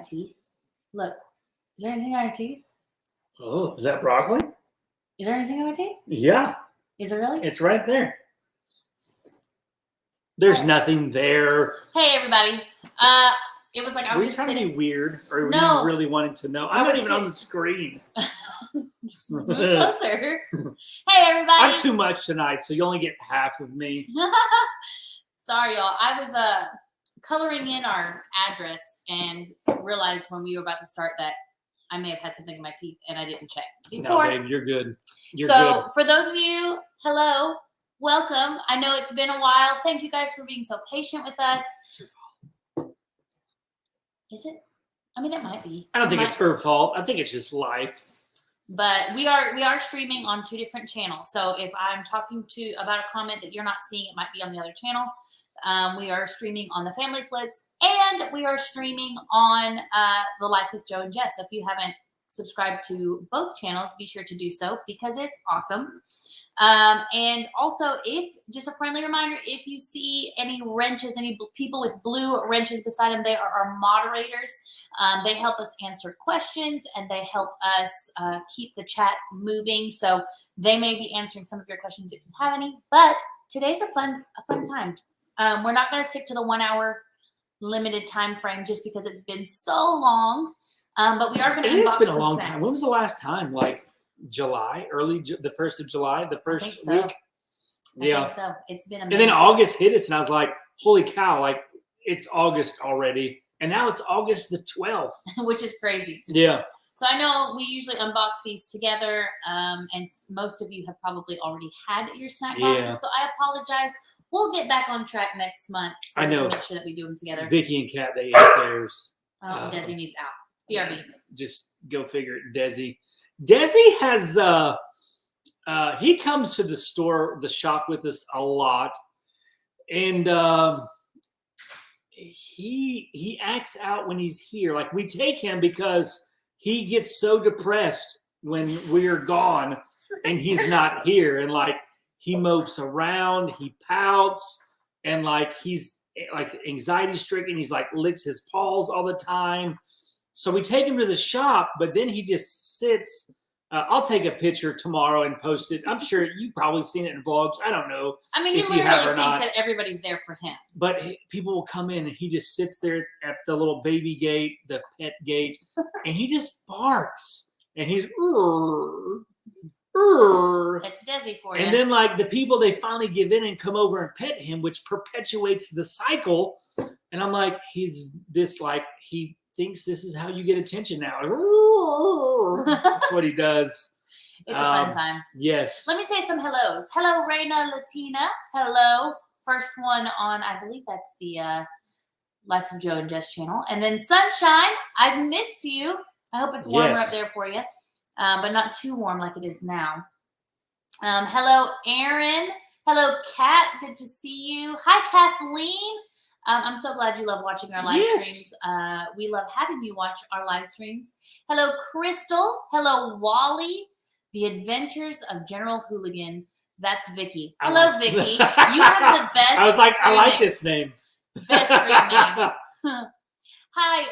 teeth. Look. Is there anything on your teeth? Oh, is that broccoli? Is there anything on my teeth? Yeah. Is it really? It's right there. There's nothing there. Hey, everybody. It was like I was just trying to be weird, or were No. you really wanting to know? I'm not even on the screen. Move closer. Hey, everybody. I'm too much tonight, so you only get half of me. Sorry, y'all. I was coloring in our address and realized when we were about to start that I may have had something in my teeth and I didn't check before. No, babe, you're good. You're good. good. For those of you, hello, welcome. I know it's been a while. Thank you guys for being so patient with us. It's her fault. Is it? I mean, it might be. I don't think it's her fault. I think it's just life. But we are streaming on 2 different channels. So if I'm talking about a comment that you're not seeing, it might be on the other channel. We are streaming on the Family Flips, and we are streaming on the Life with Joe and Jess. So if you haven't subscribed to both channels, be sure to do so because it's awesome. And also, if just a friendly reminder, if you see any wrenches, any people with blue wrenches beside them, they are our moderators. They help us answer questions and they help us keep the chat moving. So they may be answering some of your questions if you have any. But today's a fun time. We're not going to stick to the 1 hour limited time frame just because it's been so long. But we are going to. It's been a long time. When was the last time? Like July, the 1st of July, the first week. I think so. It's been a minute. And then August hit us, and I was like, "Holy cow! Like it's August already." And now it's August the 12th, which is crazy to me. Yeah. So I know we usually unbox these together, and most of you have probably already had your snack boxes. So I apologize. We'll get back on track next month. So I know. Make sure that we do them together. Vicky and Kat, they ate theirs. Oh, Desi needs out. BRB. Just go figure it. Desi has he comes to the shop with us a lot, and he acts out when he's here. Like we take him because he gets so depressed when we're gone and he's not here, and like he mopes around, he pouts, and like he's like anxiety stricken. He's like licks his paws all the time. So we take him to the shop, but then he just sits. I'll take a picture tomorrow and post it. I'm sure you've probably seen it in vlogs. I don't know. I mean, he literally thinks that everybody's there for him. But people will come in and he just sits there at the little baby gate, the pet gate, and he just barks. And he's, That's Desi for you. And then like the people, they finally give in and come over and pet him, which perpetuates the cycle. And I'm like, he's this like, he thinks this is how you get attention now. That's what he does. It's a fun time. Yes. Let me say some hellos. Hello, Reina Latina. Hello. First one on, I believe that's the Life of Joe and Jess channel. And then Sunshine, I've missed you. I hope it's warmer up there for you, but not too warm like it is now. Hello, Aaron. Hello, Kat. Good to see you. Hi, Kathleen. I'm so glad you love watching our live streams. We love having you watch our live streams. Hello, Crystal. Hello, Wally. The Adventures of General Hooligan. That's Vicky. Hello, Vicky. You have the best. I was like, I like this name. Best screen names. Hi,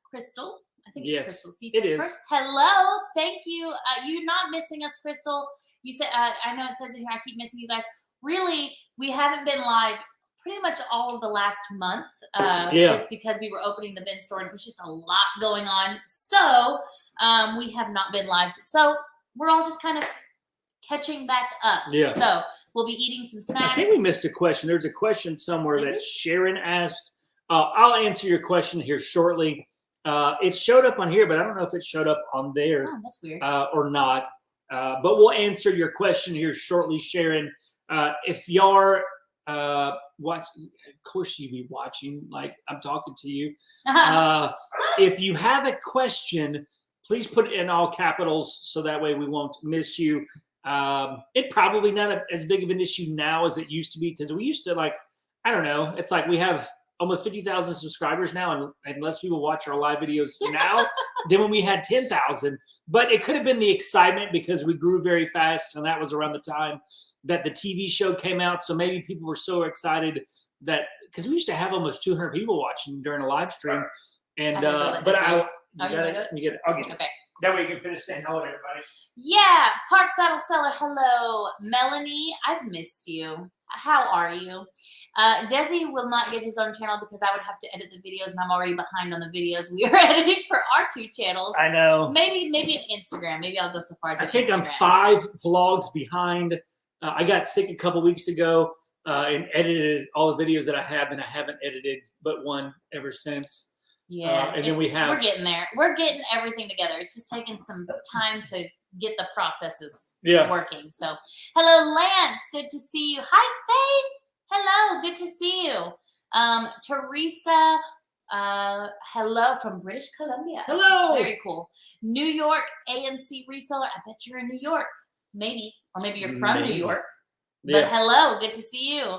Crystal. I think it's Crystal. It is. Hello. Thank you. You're not missing us, Crystal. You said, I know it says in here, I keep missing you guys. Really, we haven't been live pretty much all of the last month, just because we were opening the bin store and it was just a lot going on. So we have not been live. So we're all just kind of catching back up. Yeah. So we'll be eating some snacks. I think we missed a question. There's a question somewhere that Sharon asked. I'll answer your question here shortly. It showed up on here, but I don't know if it showed up on there. Oh, that's weird. Or not. But we'll answer your question here shortly, Sharon. If y'all watch, of course you be watching, like I'm talking to you. If you have a question, please put it in all capitals so that way we won't miss you. It probably not as big of an issue now as it used to be, because we used to, like, I don't know, it's like we have almost 50,000 subscribers now, and unless people watch our live videos now, than when we had 10,000. But it could have been the excitement because we grew very fast, and that was around the time that the TV show came out. So maybe people were so excited that, because we used to have almost 200 people watching during a live stream, And Oh, but I, you got gonna it. do it? You get it. I'll get it. Okay. That way you can finish saying hello to everybody. Yeah, Park Saddle Seller, hello. Melanie, I've missed you. How are you? Desi will not get his own channel because I would have to edit the videos, and I'm already behind on the videos we are editing for our 2 channels. I know. Maybe an Instagram. Maybe I'll go so far as I think Instagram. I'm 5 vlogs behind. I got sick a couple weeks ago and edited all the videos that I have, and I haven't edited but one ever since. Yeah, and then we're getting there. We're getting everything together. It's just taking some time to get the processes working. So, hello, Lance. Good to see you. Hi, Faith. Hello. Good to see you. Teresa. Hello from British Columbia. Hello. Very cool. New York AMC reseller. I bet you're in New York. Maybe. Or maybe you're from New York. Yeah. But hello. Good to see you.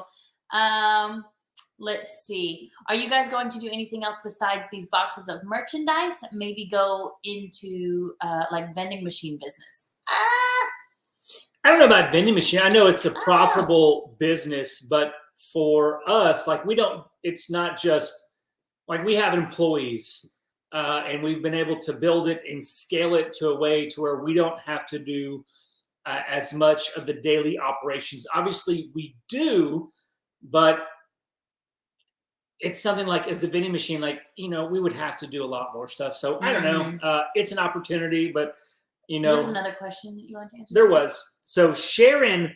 Let's see. Are you guys going to do anything else besides these boxes of merchandise? Maybe go into like vending machine business. I don't know about vending machine. I know it's a profitable business, but for us, like it's not just like we have employees and we've been able to build it and scale it to a way to where we don't have to do as much of the daily operations. Obviously we do, but it's something like as a vending machine, like, we would have to do a lot more stuff. So I don't know. It's an opportunity, but there was another question that you wanted to answer. There was. So Sharon,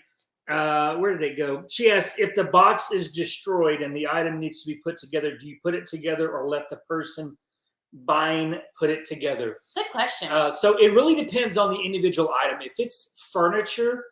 where did it go? She asked, if the box is destroyed and the item needs to be put together, do you put it together or let the person buying put it together? Good question. So it really depends on the individual item. If it's furniture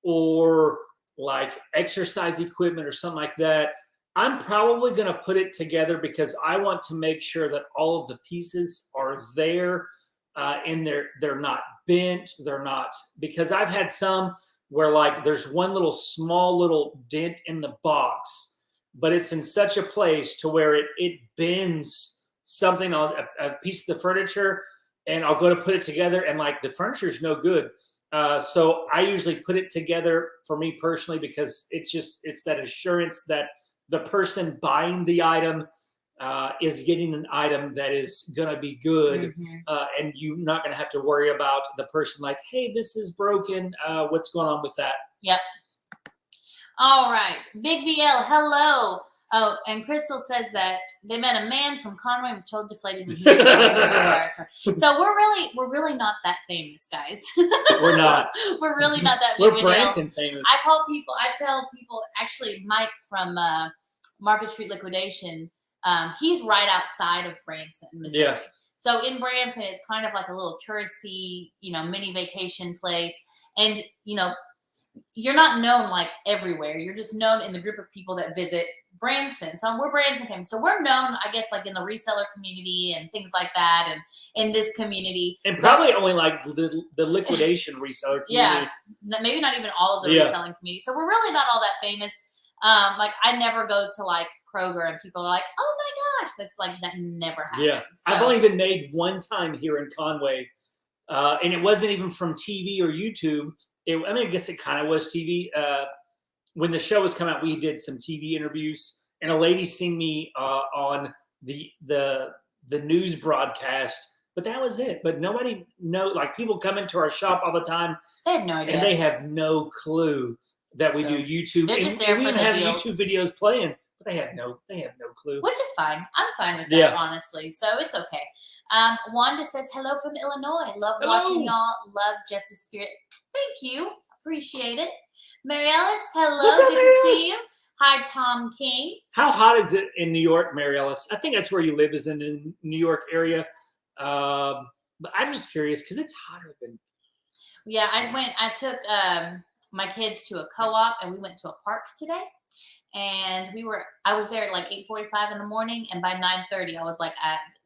or like exercise equipment or something like that, I'm probably going to put it together because I want to make sure that all of the pieces are there and they're not bent. They're not, because I've had some where like there's one small little dent in the box, but it's in such a place to where it bends something on a piece of the furniture, and I'll go to put it together and like the furniture is no good. So I usually put it together for me personally because it's that assurance that the person buying the item is getting an item that is going to be good, and you're not going to have to worry about the person like, hey, this is broken. What's going on with that? Yep. All right. Big VL, hello. Oh, and Crystal says that they met a man from Conway and was totally deflated when he did So we're really not that famous, guys. We're not. We're really not that We're big. Branson famous. I tell people, actually, Mike from Market Street Liquidation, he's right outside of Branson, Missouri. Yeah. So in Branson, it's kind of like a little touristy, mini vacation place. And, you're not known like everywhere. You're just known in the group of people that visit Branson. So we're Branson famous. So we're known, I guess, like in the reseller community and things like that, and in this community. And probably only like the liquidation reseller community. Yeah, maybe not even all of the reselling community. So we're really not all that famous. Like I never go to like Kroger and people are like, oh my gosh, that's like, that never happens. Yeah, so. I've only been made one time here in Conway, and it wasn't even from TV or YouTube. I guess it kind of was TV. When the show was coming out, we did some TV interviews, and a lady seen me on the news broadcast, but that was it. But nobody like people come into our shop all the time. They have no idea, and they have no clue that we do YouTube. They're just there and we for even the have deals. YouTube videos playing, but they have no clue. Which is fine. I'm fine with that, honestly. So it's okay. Wanda says hello from Illinois. Love watching y'all. Love Jess's spirit. Thank you. Appreciate it. Mary Ellis, hello. What's up, Good Mary to Ellis? see you. Hi, Tom King. How hot is it in New York, Mary Ellis? I think that's where you live, is in the New York area. But I'm just curious because it's hotter than. Yeah, I took my kids to a co-op and we went to a park today. And I was there at like 8:45 in the morning, and by 9:30 I was like,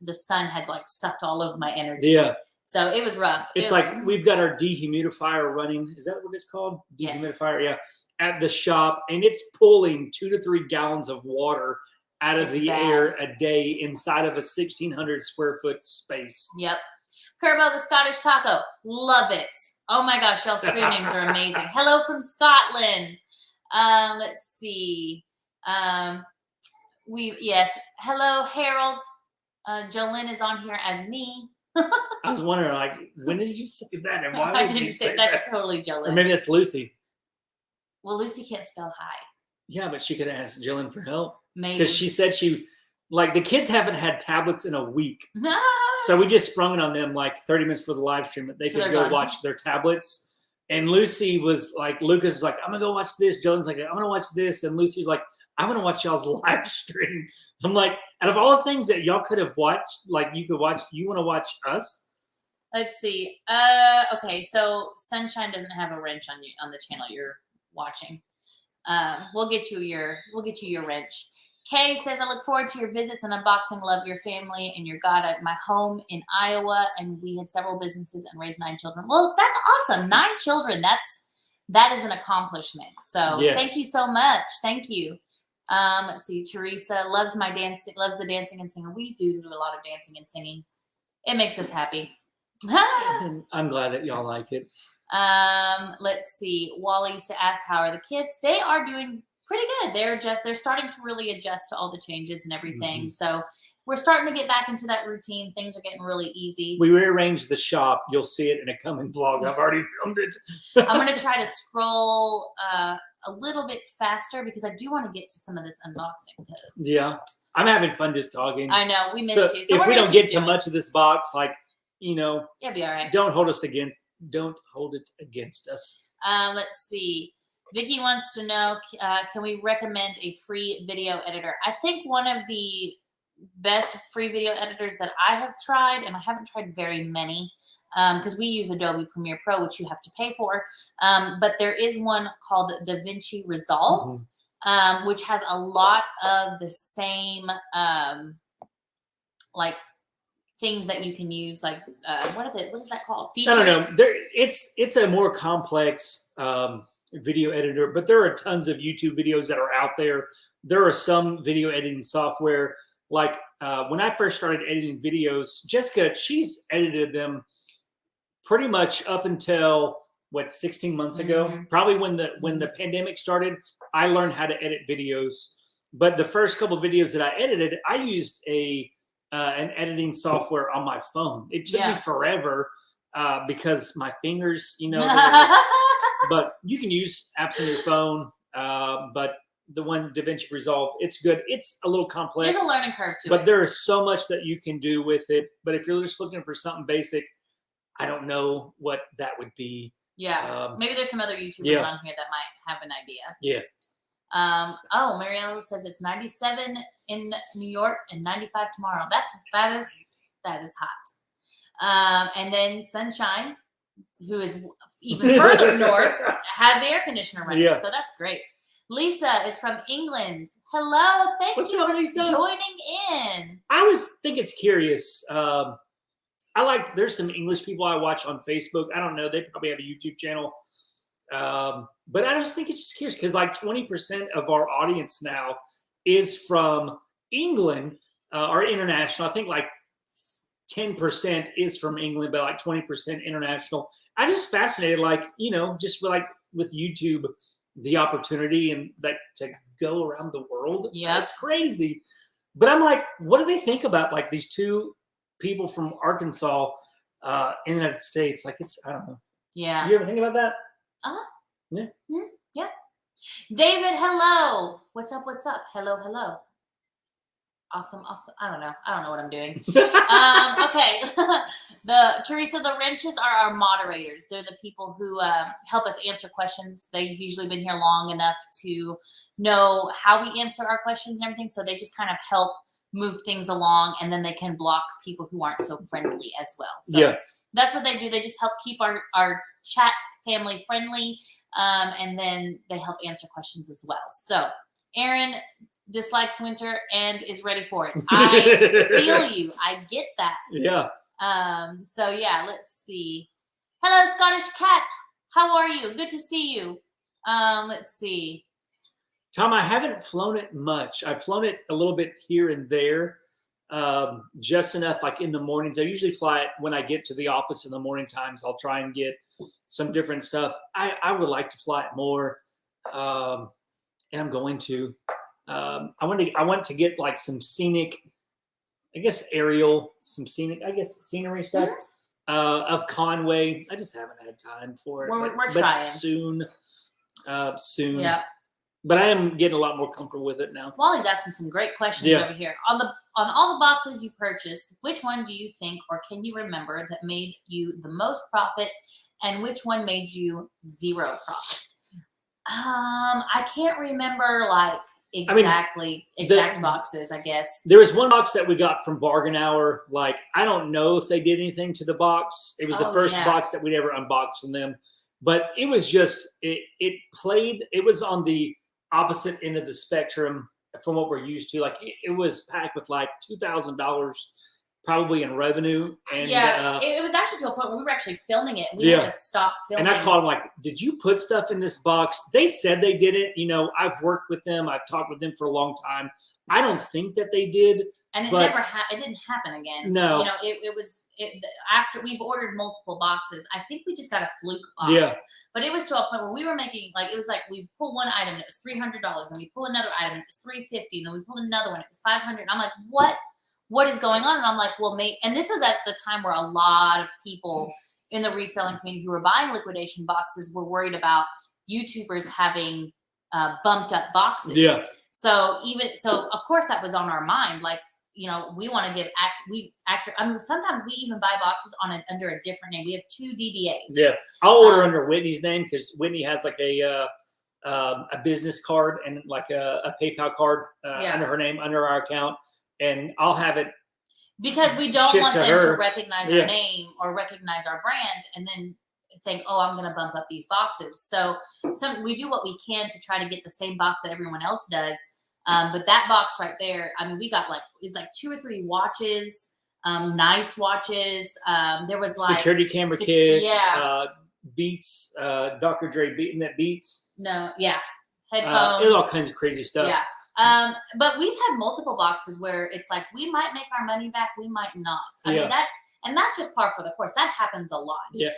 the sun had like sucked all of my energy. Yeah. So it was rough. It's like we've got our dehumidifier running. Is that what it's called? Dehumidifier, yes. Yeah. At the shop, and it's pulling 2 to 3 gallons of water out of the air a day inside of a 1,600 square foot space. Yep. Kerbo the Scottish Taco, love it. Oh my gosh, y'all screen names are amazing. Hello from Scotland. Let's see. Hello, Harold. Jolene is on here as me. I was wondering, like, when did you say that? And why I would you didn't say say that? that's totally Jolene. Or maybe that's Lucy. Well, Lucy can't spell hi. Yeah, but she could have asked Jillian for help. Maybe. Because she said the kids haven't had tablets in a week. No. So we just sprung it on them like 30 minutes for the live stream that they could go watch their tablets. And Lucy was like, Lucas is like, I'm going to go watch this. Jillian's like, I'm going to watch this. And Lucy's like, I'm going to watch y'all's live stream. I'm like, out of all the things that y'all could have watched, like you could watch, you want to watch us? Let's see. Okay, so Sunshine doesn't have a wrench on the channel you're watching. We'll get you your wrench. Kay says, I look forward to your visits and unboxing. Love your family and your God at my home in Iowa. And we had several businesses and raised 9 children. Well, that's awesome. 9 children. That is an accomplishment. So Thank you so much. Thank you. Let's see. Teresa loves the dancing and singing. We do a lot of dancing and singing. It makes us happy. I'm glad that y'all like it. Let's see. Wally asked, how are the kids? They are doing pretty good. They're starting to really adjust to all the changes and everything. Mm-hmm. So we're starting to get back into that routine. Things are getting really easy. We rearranged the shop. You'll see it in a coming vlog. I've already filmed it. I'm going to try to scroll a little bit faster because I do want to get to some of this unboxing. Yeah. I'm having fun just talking. I know. We missed you. So if we don't get to much of this box, like, it'll be all right. Don't hold it against us. Let's see. Vicky wants to know, can we recommend a free video editor? I think one of the best free video editors that I have tried, and I haven't tried very many because we use Adobe Premiere Pro, which you have to pay for. But there is one called DaVinci Resolve, which has a lot of the same things that you can use, like what is that called? Features? I don't know. It's a more complex video editor, but there are tons of YouTube videos that are out there. There are some video editing software. Like when I first started editing videos, Jessica, she's edited them pretty much up until 16 months ago. Probably when the pandemic started, I learned how to edit videos. But the first couple of videos that I edited, I used an editing software on my phone. It took me forever because my fingers, but you can use apps on your phone. But the one DaVinci Resolve, it's good. It's a little complex. There's a learning curve to it. But there is so much that you can do with it. But if you're just looking for something basic, I don't know what that would be. Yeah. Maybe there's some other YouTubers on here that might have an idea. Yeah. Mariella says it's 97 in New York and 95 tomorrow. That is hot. And then Sunshine, who is even further north, has the air conditioner running. So that's great. Lisa is from England. Hello, thank you for joining in. I think it's curious. There's some English people I watch on Facebook. I don't know. They probably have a YouTube channel. But I just think it's just curious because 20% of our audience now is from England or international. I think 10% is from England, but 20% international. I'm just fascinated, just with YouTube, the opportunity and to go around the world. Yeah, it's crazy. But I'm like, what do they think about these two people from Arkansas in the United States? I don't know. Yeah. You ever think about that? Yeah. Yeah. David, hello. What's up? Hello. Awesome. I don't know what I'm doing. Okay. Teresa, the wrenches are our moderators. They're the people who help us answer questions. They've usually been here long enough to know how we answer our questions and everything. So they just kind of help move things along, and then they can block people who aren't so friendly as well. So that's what they do. They just help keep our chat family friendly. And then they help answer questions as well. So Aaron dislikes winter and is ready for it. I feel you. I get that. Yeah. So yeah, let's see. Hello, Scottish Cat. How are you? Good to see you. Let's see. Tom, I haven't flown it much. I've flown it a little bit here and there. Just enough in the mornings. I usually fly it when I get to the office in the morning times. I'll try and get some different stuff. I would like to fly it more. And I'm going to. I want to get some scenic I guess aerial, some scenery stuff of Conway. I just haven't had time for it. We're but trying. soon. Yeah. But I am getting a lot more comfortable with it now. Wally's asking some great questions over here. On all the boxes you purchased, which one do you think or can you remember that made you the most profit, and which one made you zero profit? I can't remember like exact boxes, I guess. There was one box that we got from Bargain Hour. Like, I don't know if they did anything to the box. It was the first box that we'd ever unboxed from them. But it was just, it was on the opposite end of the spectrum from what we're used to. Like, it was packed with like $2,000 probably in revenue. And it was actually to a point where we were actually filming it. We had to stop filming. And I called them like, did you put stuff in this box? They said they didn't. You know, I've worked with them. I've talked with them for a long time. I don't think that they did. And it didn't happen again. No. You know, it was after we've ordered multiple boxes. I think we just got a Fluke box. Yeah. But it was to a point where we were making, like, it was like we pull one item and it was $300, and we pull another item and it was $350, and then we pull another one, it was $500. And I'm like, what is going on? And I'm like, well, and this was at the time where a lot of people in the reselling community who were buying liquidation boxes were worried about YouTubers having bumped up boxes. Yeah. So of course that was on our mind. Like, you know, we want to give accurate. I mean, sometimes we even buy boxes under a different name. We have 2 DBAs. Yeah, I'll order under Whitney's name because Whitney has like a business card and like a PayPal card under her name, under our account, and We have it because we don't want them to recognize our name or recognize our brand and then think, oh, I'm going to bump up these boxes. So we do what we can to try to get the same box that everyone else does. But that box right there, I mean, we got it's like 2 or 3 watches, nice watches. There was like security camera kits, Beats, Dr. Dre Beats. No, headphones. There's all kinds of crazy stuff. Yeah. But we've had multiple boxes where it's like, we might make our money back, we might not. I mean, that's just par for the course. That happens a lot. Yeah.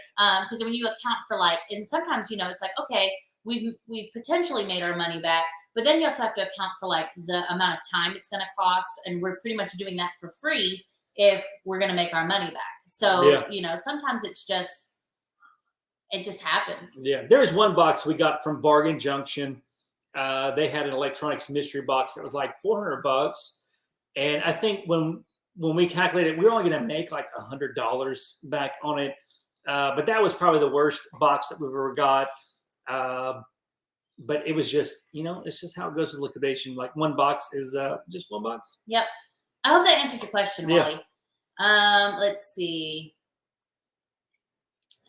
Because when you account for and sometimes, you know, it's like, okay, we've potentially made our money back, but then you also have to account for like the amount of time it's going to cost. And we're pretty much doing that for free if we're going to make our money back. So, you know, sometimes it just happens. Yeah. There's one box we got from Bargain Junction. They had an electronics mystery box that was like $400. And I think when we calculated, we were only going to make like $100 back on it. But that was probably the worst box that we've ever got. But it was just, you know, it's just how it goes with liquidation. Like one box is just one box. Yep. I hope that answered your question, Wally. Let's see.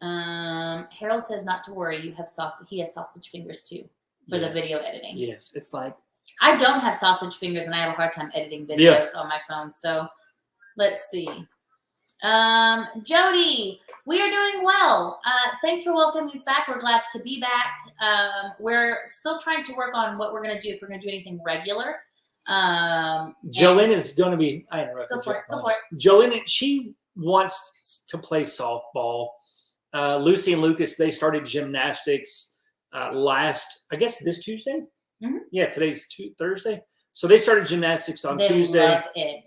Harold says not to worry. You have sausage. He has sausage fingers too for the video editing. Yes. It's like, I don't have sausage fingers and I have a hard time editing videos on my phone. So let's see. Jody, we are doing well. Thanks for welcoming us back. We're glad to be back. We're still trying to work on what we're going to do, if we're going to do anything regular. Jolene is going to be, I interrupted. Go for it. Jolene, she wants to play softball. Lucy and Lucas, they started gymnastics this Tuesday. Mm-hmm. Yeah, today's Thursday. So they started gymnastics on Tuesday. Love it.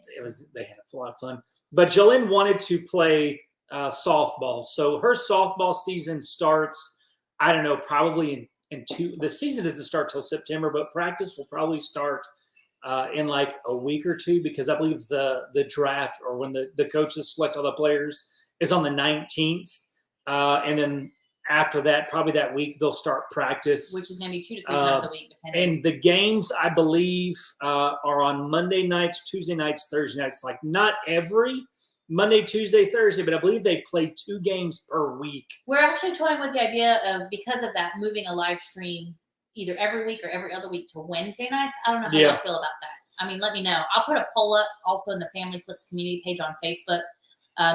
They had a lot of fun. But Jolene wanted to play softball. So her softball season starts, I don't know, probably in the season doesn't start till September, but practice will probably start in like a week or two, because I believe the draft, or when the coaches select all the players, is on the 19th. And then after that, probably that week, they'll start practice. Which is going to be 2 to 3 times a week, depending. And the games, I believe, are on Monday nights, Tuesday nights, Thursday nights. Like, not every Monday, Tuesday, Thursday, but I believe they play 2 games per week. We're actually toying with the idea of, because of that, moving a live stream either every week or every other week to Wednesday nights. I don't know how you'll feel about that. I mean, let me know. I'll put a poll up also in the Family Flips community page on Facebook.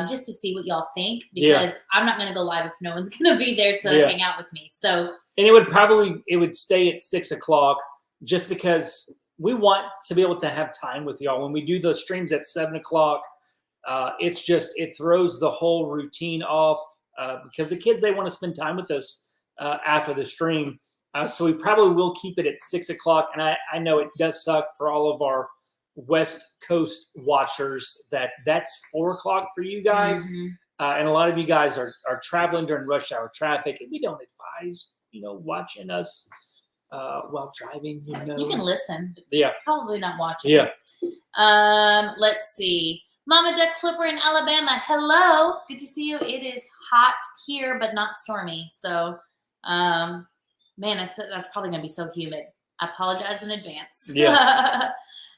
Just to see what y'all think, because I'm not going to go live if no one's going to be there to hang out with me. So, and it would stay at 6 o'clock, just because we want to be able to have time with y'all. When we do the streams at 7 o'clock, it throws the whole routine off, because the kids, they want to spend time with us after the stream. So we probably will keep it at 6 o'clock. And I know it does suck for all of our West Coast watchers that's 4 o'clock for you guys. Mhm. And a lot of you guys are traveling during rush hour traffic, and we don't advise, watching us while driving, You can listen. But Yeah. probably not watching. Yeah. Let's see. Mama Duck Flipper in Alabama. Hello. Good to see you. It is hot here, but not stormy. So, man, that's probably going to be so humid. I apologize in advance. Yeah.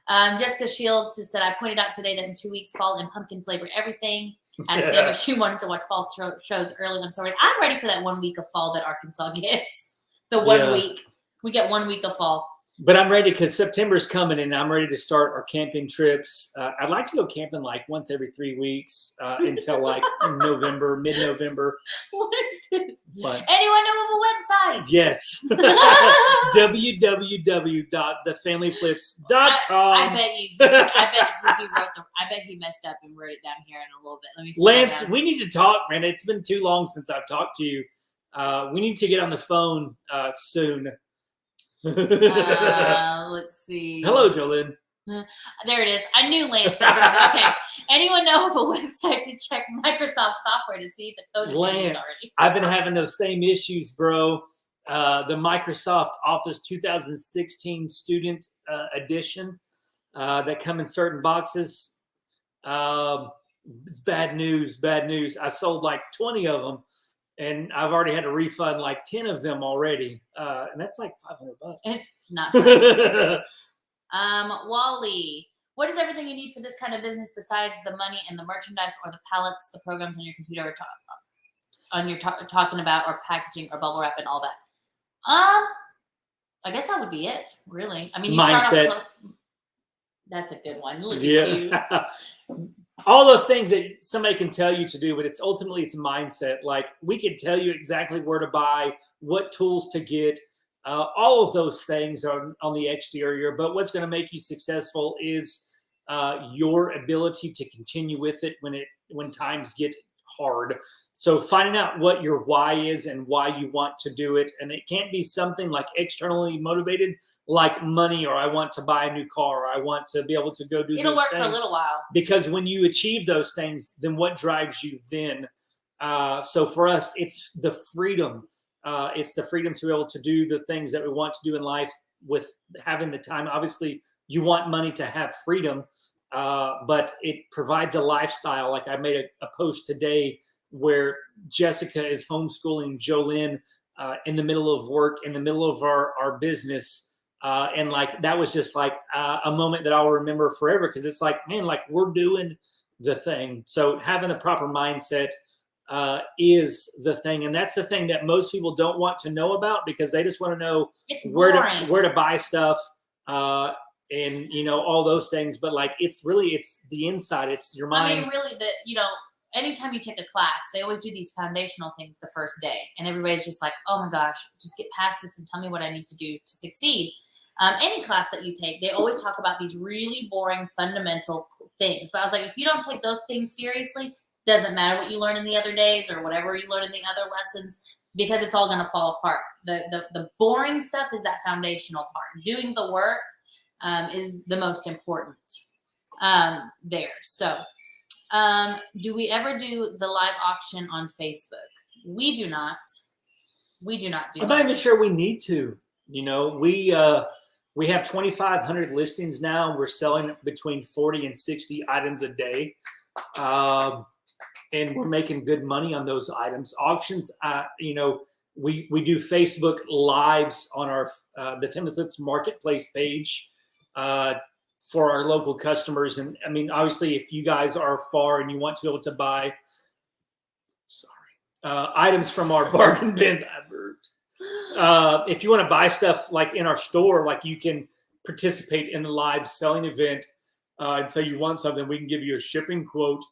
Jessica Shields just said, I pointed out today that in 2 weeks, fall and pumpkin flavor everything. As Sam, if she wanted to watch fall shows early, I'm sorry. I'm ready for that 1 week of fall that Arkansas gets. The 1 week. We get 1 week of fall. But I'm ready because September's coming, and I'm ready to start our camping trips. I'd like to go camping like once every 3 weeks until like November, mid-November. What is this? But, anyone know of a website? Yes. www.thefamilyflips.com. I bet he messed up and wrote it down here in a little bit. Let me see. Lance, we need to talk, man. It's been too long since I've talked to you. We need to get on the phone soon. Let's see. Hello, Jolene. There it is. I knew Lance said something. Okay. Anyone know of a website to check Microsoft software to see if the code is already? Lance, I've been having those same issues, bro. The Microsoft Office 2016 Student Edition that come in certain boxes. It's bad news. Bad news. I sold like 20 of them. And I've already had to refund like 10 of them already. And that's like $500. It's not funny. Wally, what is everything you need for this kind of business besides the money and the merchandise or the pallets, the programs on your computer talking about, or packaging or bubble wrap and all that? I guess that would be it, really. I mean, you mindset. start off that's a good one. Look at you. All those things that somebody can tell you to do, but it's mindset. Like, we can tell you exactly where to buy, what tools to get, all of those things are on the exterior. But what's going to make you successful is your ability to continue with it when times get hard. So finding out what your why is and why you want to do it. And it can't be something like externally motivated, like money, or I want to buy a new car, or I want to be able to go do those things. It'll work for a little while. Because when you achieve those things, then what drives you then? So for us, it's the freedom. It's the freedom to be able to do the things that we want to do in life with having the time. Obviously, you want money to have freedom. But it provides a lifestyle. Like, I made a post today where Jessica is homeschooling Jolene in the middle of work, in the middle of our business. And like, that was just like a moment that I'll remember forever. Cause it's like, man, like, we're doing the thing. So having the proper mindset is the thing. And that's the thing that most people don't want to know about, because they just want to know where to buy stuff. And all those things, but like, it's the inside, it's your mind. I mean, really, anytime you take a class, they always do these foundational things the first day, and everybody's just like, oh my gosh, just get past this and tell me what I need to do to succeed. Any class that you take, they always talk about these really boring fundamental things, but I was like, if you don't take those things seriously, doesn't matter what you learn in the other days or whatever you learn in the other lessons, because it's all going to fall apart. The boring stuff is that foundational part. Doing the work is the most important there. So do we ever do the live auction on Facebook? We do not. I'm not even sure we need to. We have 2,500 listings now. We're selling between 40 and 60 items a day. And we're making good money on those items. Auctions, we do Facebook lives on our the Family Flips marketplace page for our local customers. And I mean, obviously, if you guys are far and you want to be able to buy items from our bargain bins, if you want to buy stuff like in our store, like, you can participate in a live selling event and say you want something, we can give you a shipping quote.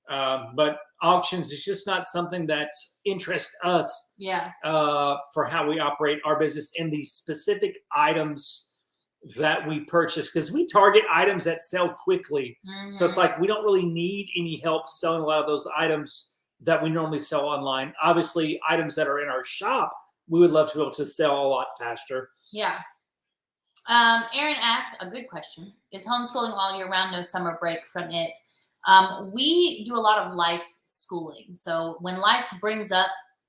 But auctions is just not something that interests us. Yeah. For how we operate our business and the specific items that we purchase, because we target items that sell quickly. Mm-hmm. So it's like, we don't really need any help selling a lot of those items that we normally sell online. Obviously, items that are in our shop, we would love to be able to sell a lot faster. Yeah. Aaron asked a good question. Is homeschooling all year round, no summer break from it? We do a lot of life schooling. So when life brings up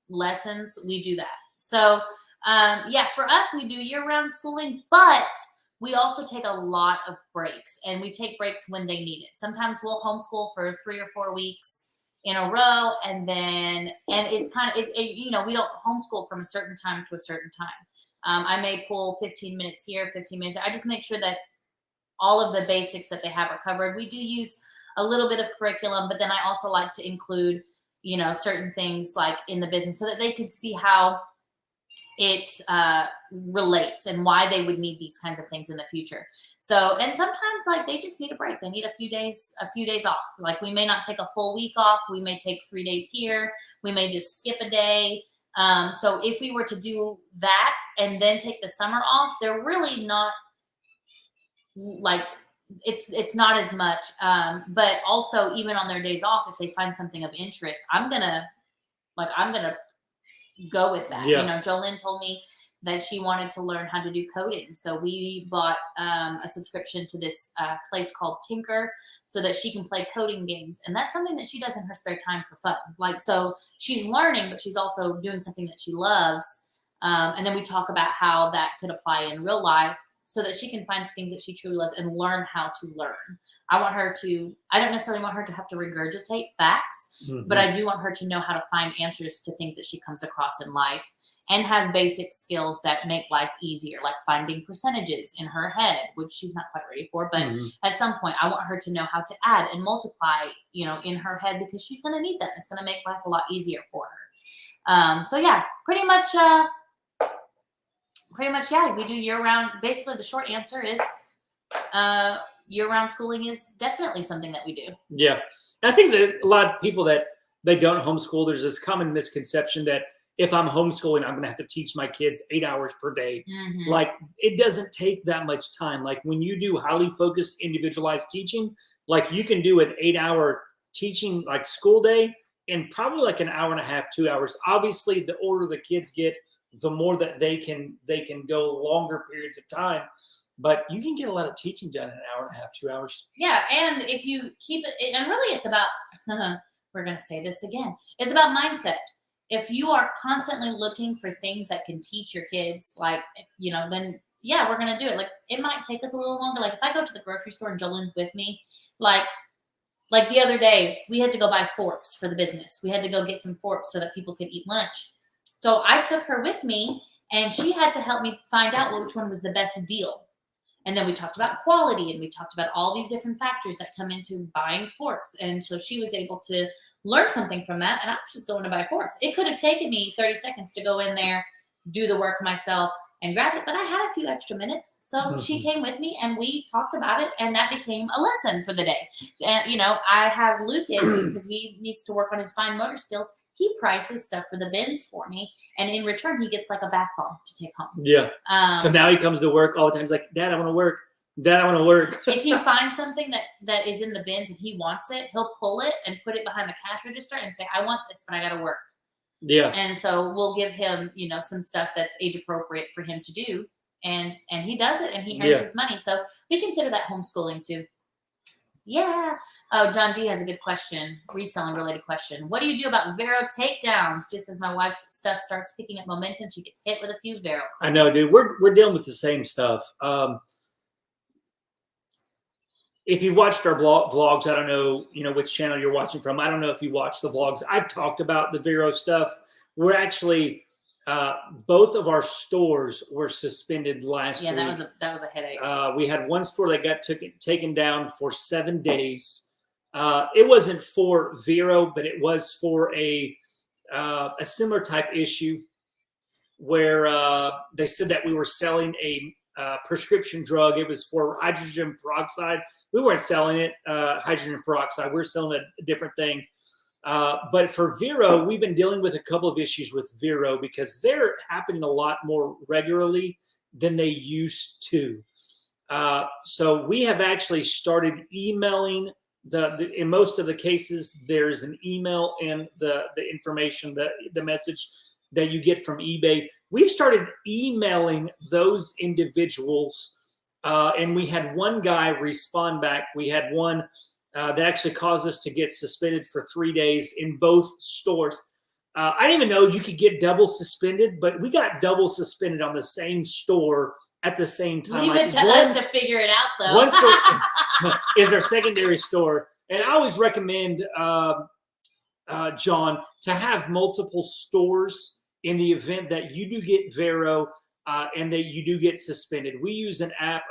lessons, we do that. So yeah, for us, we do year-round schooling, but we also take a lot of breaks, and we take breaks when they need it. Sometimes we'll homeschool for 3 or 4 weeks in a row, and it's kind of, you know, we don't homeschool from a certain time to a certain time. I may pull 15 minutes here, 15 minutes. I just make sure that all of the basics that they have are covered. We do use a little bit of curriculum, but then I also like to include, you know, certain things like in the business so that they could see how it relates and why they would need these kinds of things in the future. So, and sometimes like they just need a break. They need a few days off. Like we may not take a full week off. We may take 3 days here. We may just skip a day. So if we were to do that and then take the summer off, they're really not like, it's not as much. But also even on their days off, if they find something of interest, I'm gonna go with that. Yeah. You know, Jolene told me that she wanted to learn how to do coding. So we bought a subscription to this place called Tinker so that she can play coding games. And that's something that she does in her spare time for fun. Like, so she's learning, but she's also doing something that she loves. And then we talk about how that could apply in real life so that she can find things that she truly loves and learn how to learn. I don't necessarily want her to have to regurgitate facts, but I do want her to know how to find answers to things that she comes across in life and have basic skills that make life easier, like finding percentages in her head, which she's not quite ready for. But at some point, I want her to know how to add and multiply, you know, in her head, because she's going to need that. It's going to make life a lot easier for her. So yeah, pretty much, yeah, we do year-round. Basically, the short answer is year-round schooling is definitely something that we do. Yeah. I think that a lot of people that they don't homeschool, there's this common misconception that if I'm homeschooling, I'm going to have to teach my kids 8 hours per day. Like, it doesn't take that much time. Like, when you do highly focused, individualized teaching, like you can do an 8-hour teaching, like school day, in probably like an hour and a half, 2 hours. Obviously, the older the kids get, the more that they can go longer periods of time, but you can get a lot of teaching done in an hour and a half, 2 hours. Yeah, and if you keep it, and really it's about, we're going to say this again, it's about mindset. If you are constantly looking for things that can teach your kids, like, you know, then yeah, we're going to do it. Like, it might take us a little longer. Like, if I go to the grocery store and Jolene's with me, like the other day, we had to go buy forks for the business. We had to go get some forks so that people could eat lunch. So I took her with me, and she had to help me find out which one was the best deal. And then we talked about quality, and we talked about all these different factors that come into buying forks. And so she was able to learn something from that, and I was just going to buy forks. It could have taken me 30 seconds to go in there, do the work myself, and grab it, but I had a few extra minutes. So she came with me, and we talked about it, and that became a lesson for the day. And, you know, I have Lucas, because he needs to work on his fine motor skills. He prices stuff for the bins for me, and in return, he gets like a bath bomb to take home. Yeah. So now he comes to work all the time. He's like, Dad, I want to work. Dad, I want to work. If he finds something that is in the bins and he wants it, he'll pull it and put it behind the cash register and say, I want this, but I got to work. Yeah. And so we'll give him, you know, some stuff that's age appropriate for him to do. And he does it, and he earns his money. So we consider that homeschooling too. Yeah. Oh, John D has a good question, reselling related question. What do you do about VERO takedowns? Just as my wife's stuff starts picking up momentum, she gets hit with a few VERO. I know, dude. We're dealing with the same stuff. If you've watched our vlogs, I don't know, you know, which channel you're watching from. I don't know if you watched the vlogs. I've talked about the VERO stuff. We're actually, both of our stores were suspended last week. Yeah, that was a headache. We had one store that got taken down for 7 days. It wasn't for VERO, but it was for a similar type issue where they said that we were selling a prescription drug. It was for hydrogen peroxide. We weren't selling it, hydrogen peroxide. We're selling a different thing. But for VERO, we've been dealing with a couple of issues with VERO because they're happening a lot more regularly than they used to. So we have actually started emailing in most of the cases, there's an email in the information, the message that you get from eBay. We've started emailing those individuals And we had one guy respond back. We had one that actually caused us to get suspended for 3 days in both stores. I didn't even know you could get double suspended, but we got double suspended on the same store at the same time. Leave it to us to figure it out, though. One store is our secondary store. And I always recommend, John, to have multiple stores in the event that you do get VERO and that you do get suspended. We use an app,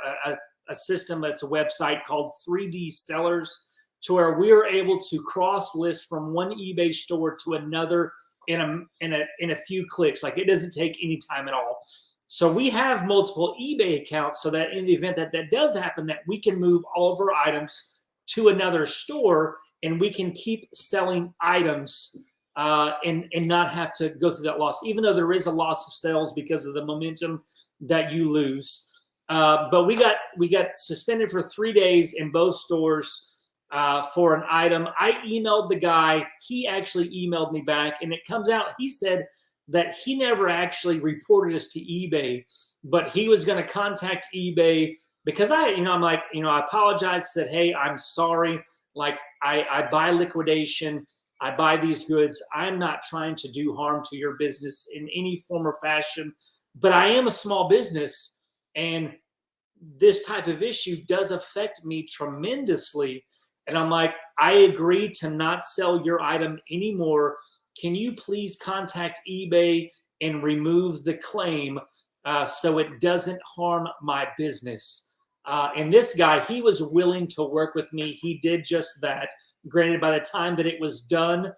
a system that's a website called 3D Sellers, to where we are able to cross list from one eBay store to another in a few clicks. Like, it doesn't take any time at all. So we have multiple eBay accounts so that in the event that that does happen, that we can move all of our items to another store and we can keep selling items and not have to go through that loss, even though there is a loss of sales because of the momentum that you lose. But we got suspended for 3 days in both stores for an item. I emailed the guy. He actually emailed me back, and it comes out, he said that he never actually reported us to eBay, but he was going to contact eBay because I'm like, I apologized, said, hey, I'm sorry. Like, I buy liquidation. I buy these goods. I'm not trying to do harm to your business in any form or fashion, but I am a small business, and this type of issue does affect me tremendously. And I'm like, I agree to not sell your item anymore. Can you please contact eBay and remove the claim so it doesn't harm my business? And this guy, he was willing to work with me. He did just that. Granted, by the time that it was done,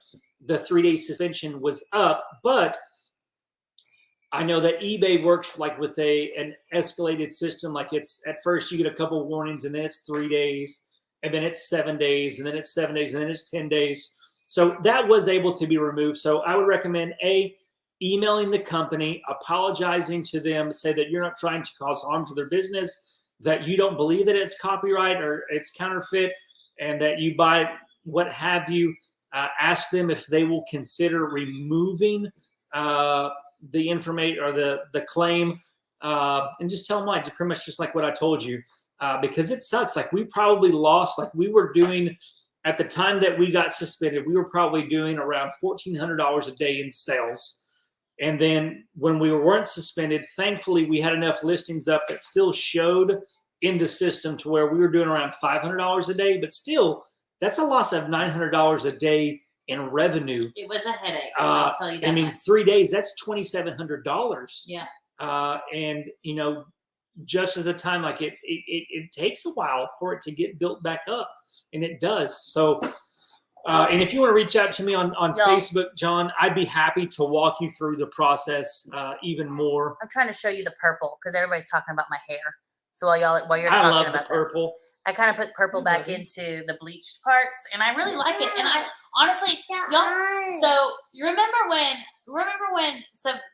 the 3-day suspension was up. But I know that eBay works like with an escalated system. Like, it's at first you get a couple of warnings, and then it's 3 days, and then it's 7 days, and then it's 7 days, and then it's 10 days. So that was able to be removed. So I would recommend emailing the company, apologizing to them, say that you're not trying to cause harm to their business, that you don't believe that it's copyright or it's counterfeit, and that you buy what have you. Ask them if they will consider removing the information or the claim, and just tell them why. Pretty much just like what I told you, because it sucks. Like, we probably lost, like, we were doing at the time that we got suspended, we were probably doing around $1,400 a day in sales. And then when we weren't suspended, thankfully we had enough listings up that still showed in the system to where we were doing around $500 a day, but still that's a loss of $900 a day in revenue. It was a headache. I'll tell you that. I mean, 3 days, that's $2,700. Yeah. And just as a time, like, it takes a while for it to get built back up, and it does. So, and if you want to reach out to me on Facebook, John, I'd be happy to walk you through the process even more. I'm trying to show you the purple because everybody's talking about my hair. So while you're talking about the purple. I kind of put purple back into the bleached parts, and I really like it. And I honestly, y'all. So you remember when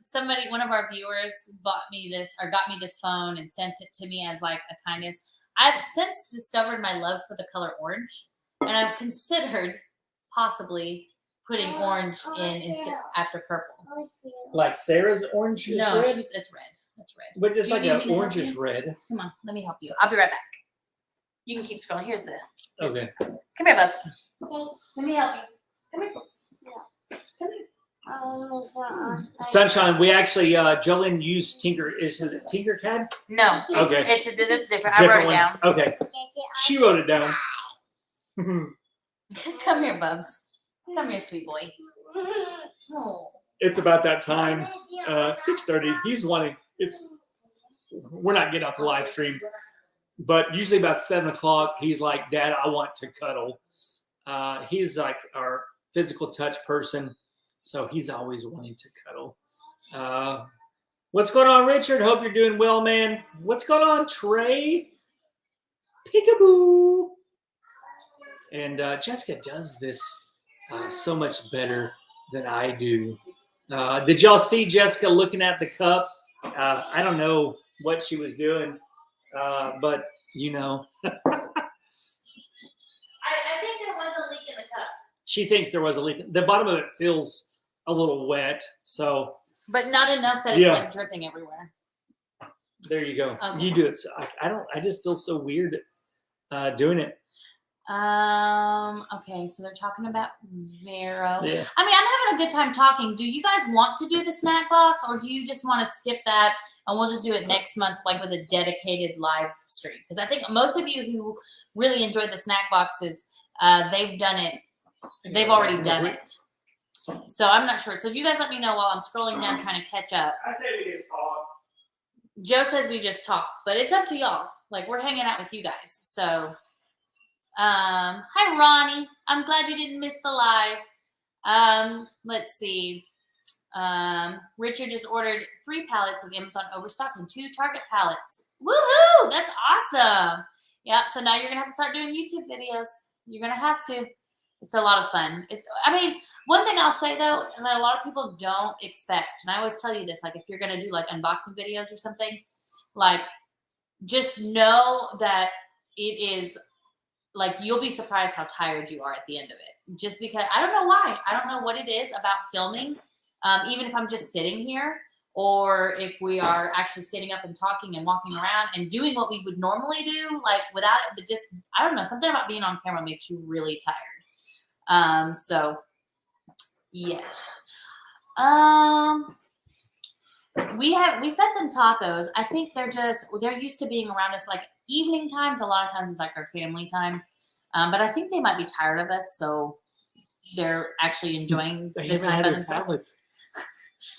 somebody, one of our viewers, bought me this or got me this phone and sent it to me as like a kindness. I've since discovered my love for the color orange, and I've considered possibly putting orange in after purple. Like Sarah's orange is no, red? it's red. It's red. But it's like an orange is red. Come on, let me help you. I'll be right back. You can keep scrolling. Here's the. Okay. Come here, Bubs. Let me help you. Come here. Come here. Sunshine, we actually, Jolene used Tinker. Is it Tinkercad? No. Okay. It's different. I wrote it down. Okay. She wrote it down. Come here, Bubs. Come here, sweet boy. Oh. It's about that time. 6:30. He's wanting. We're not getting off the live stream, but usually about 7 o'clock, he's like, "Dad, I want to cuddle." He's like our physical touch person, so he's always wanting to cuddle. What's going on, Richard? Hope you're doing well, man. What's going on, Trey? Peekaboo. And Jessica does this so much better than I do. Did y'all see Jessica looking at the cup? I don't know what she was doing, but you know. I think there was a leak in the cup. She thinks there was a leak. The bottom of it feels a little wet, so. But not enough that it's like dripping everywhere. There you go. Okay. You do it. So I just feel so weird doing it. Okay, so they're talking about VERO. Yeah. I mean, I'm having a good time talking. Do you guys want to do the snack box, or do you just want to skip that and we'll just do it next month, like with a dedicated live stream? Because I think most of you who really enjoyed the snack boxes, they've done it. They've already done it. So I'm not sure. So do you guys let me know while I'm scrolling down trying to catch up? I say we just talk. Joe says we just talk, but it's up to y'all. Like, we're hanging out with you guys. So, hi, Ronnie. I'm glad you didn't miss the live. Let's see. Richard just ordered 3 pallets of Amazon Overstock and 2 Target pallets. Woohoo! That's awesome. Yep. So now you're going to have to start doing YouTube videos. You're going to have to. It's a lot of fun. I mean, one thing I'll say though, and that a lot of people don't expect, and I always tell you this, like if you're going to do like unboxing videos or something, like just know that it is like, you'll be surprised how tired you are at the end of it. Just because, I don't know why. I don't know what it is about filming. Even if I'm just sitting here, or if we are actually standing up and talking and walking around and doing what we would normally do, like without it, but just, I don't know, something about being on camera makes you really tired. So yes. We fed them tacos. I think they're used to being around us like evening times. A lot of times it's like our family time. But I think they might be tired of us, so they're actually enjoying the time by themselves.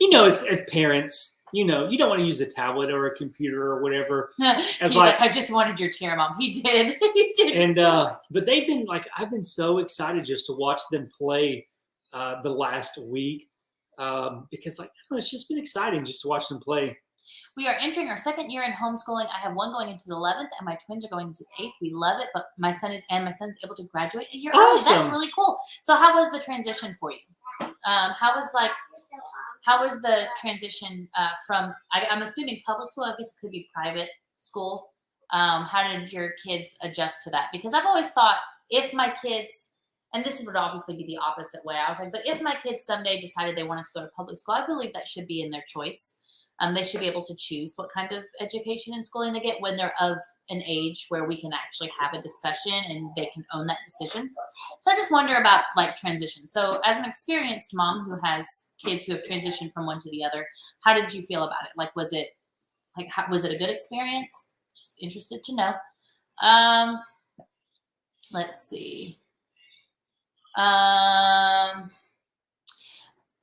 You know, as parents, you know, you don't want to use a tablet or a computer or whatever. He's like, I just wanted your chair, Mom. He did. He did. And but they've been like, I've been so excited just to watch them play the last week because like, I don't know, it's just been exciting just to watch them play. We are entering our 2nd year in homeschooling. I have one going into the 11th, and my twins are going into the 8th. We love it, but my son's able to graduate a year early. That's really cool. So, how was the transition for you? How was the transition from? I'm assuming public school. I guess it could be private school. How did your kids adjust to that? Because I've always thought if my kids, and this would obviously be the opposite way. I was like, but if my kids someday decided they wanted to go to public school, I believe that should be in their choice. They should be able to choose what kind of education and schooling they get when they're of an age where we can actually have a discussion and they can own that decision. So I just wonder about like transition. So as an experienced mom who has kids who have transitioned from one to the other, how did you feel about it? Like, was it a good experience? Just interested to know. Let's see.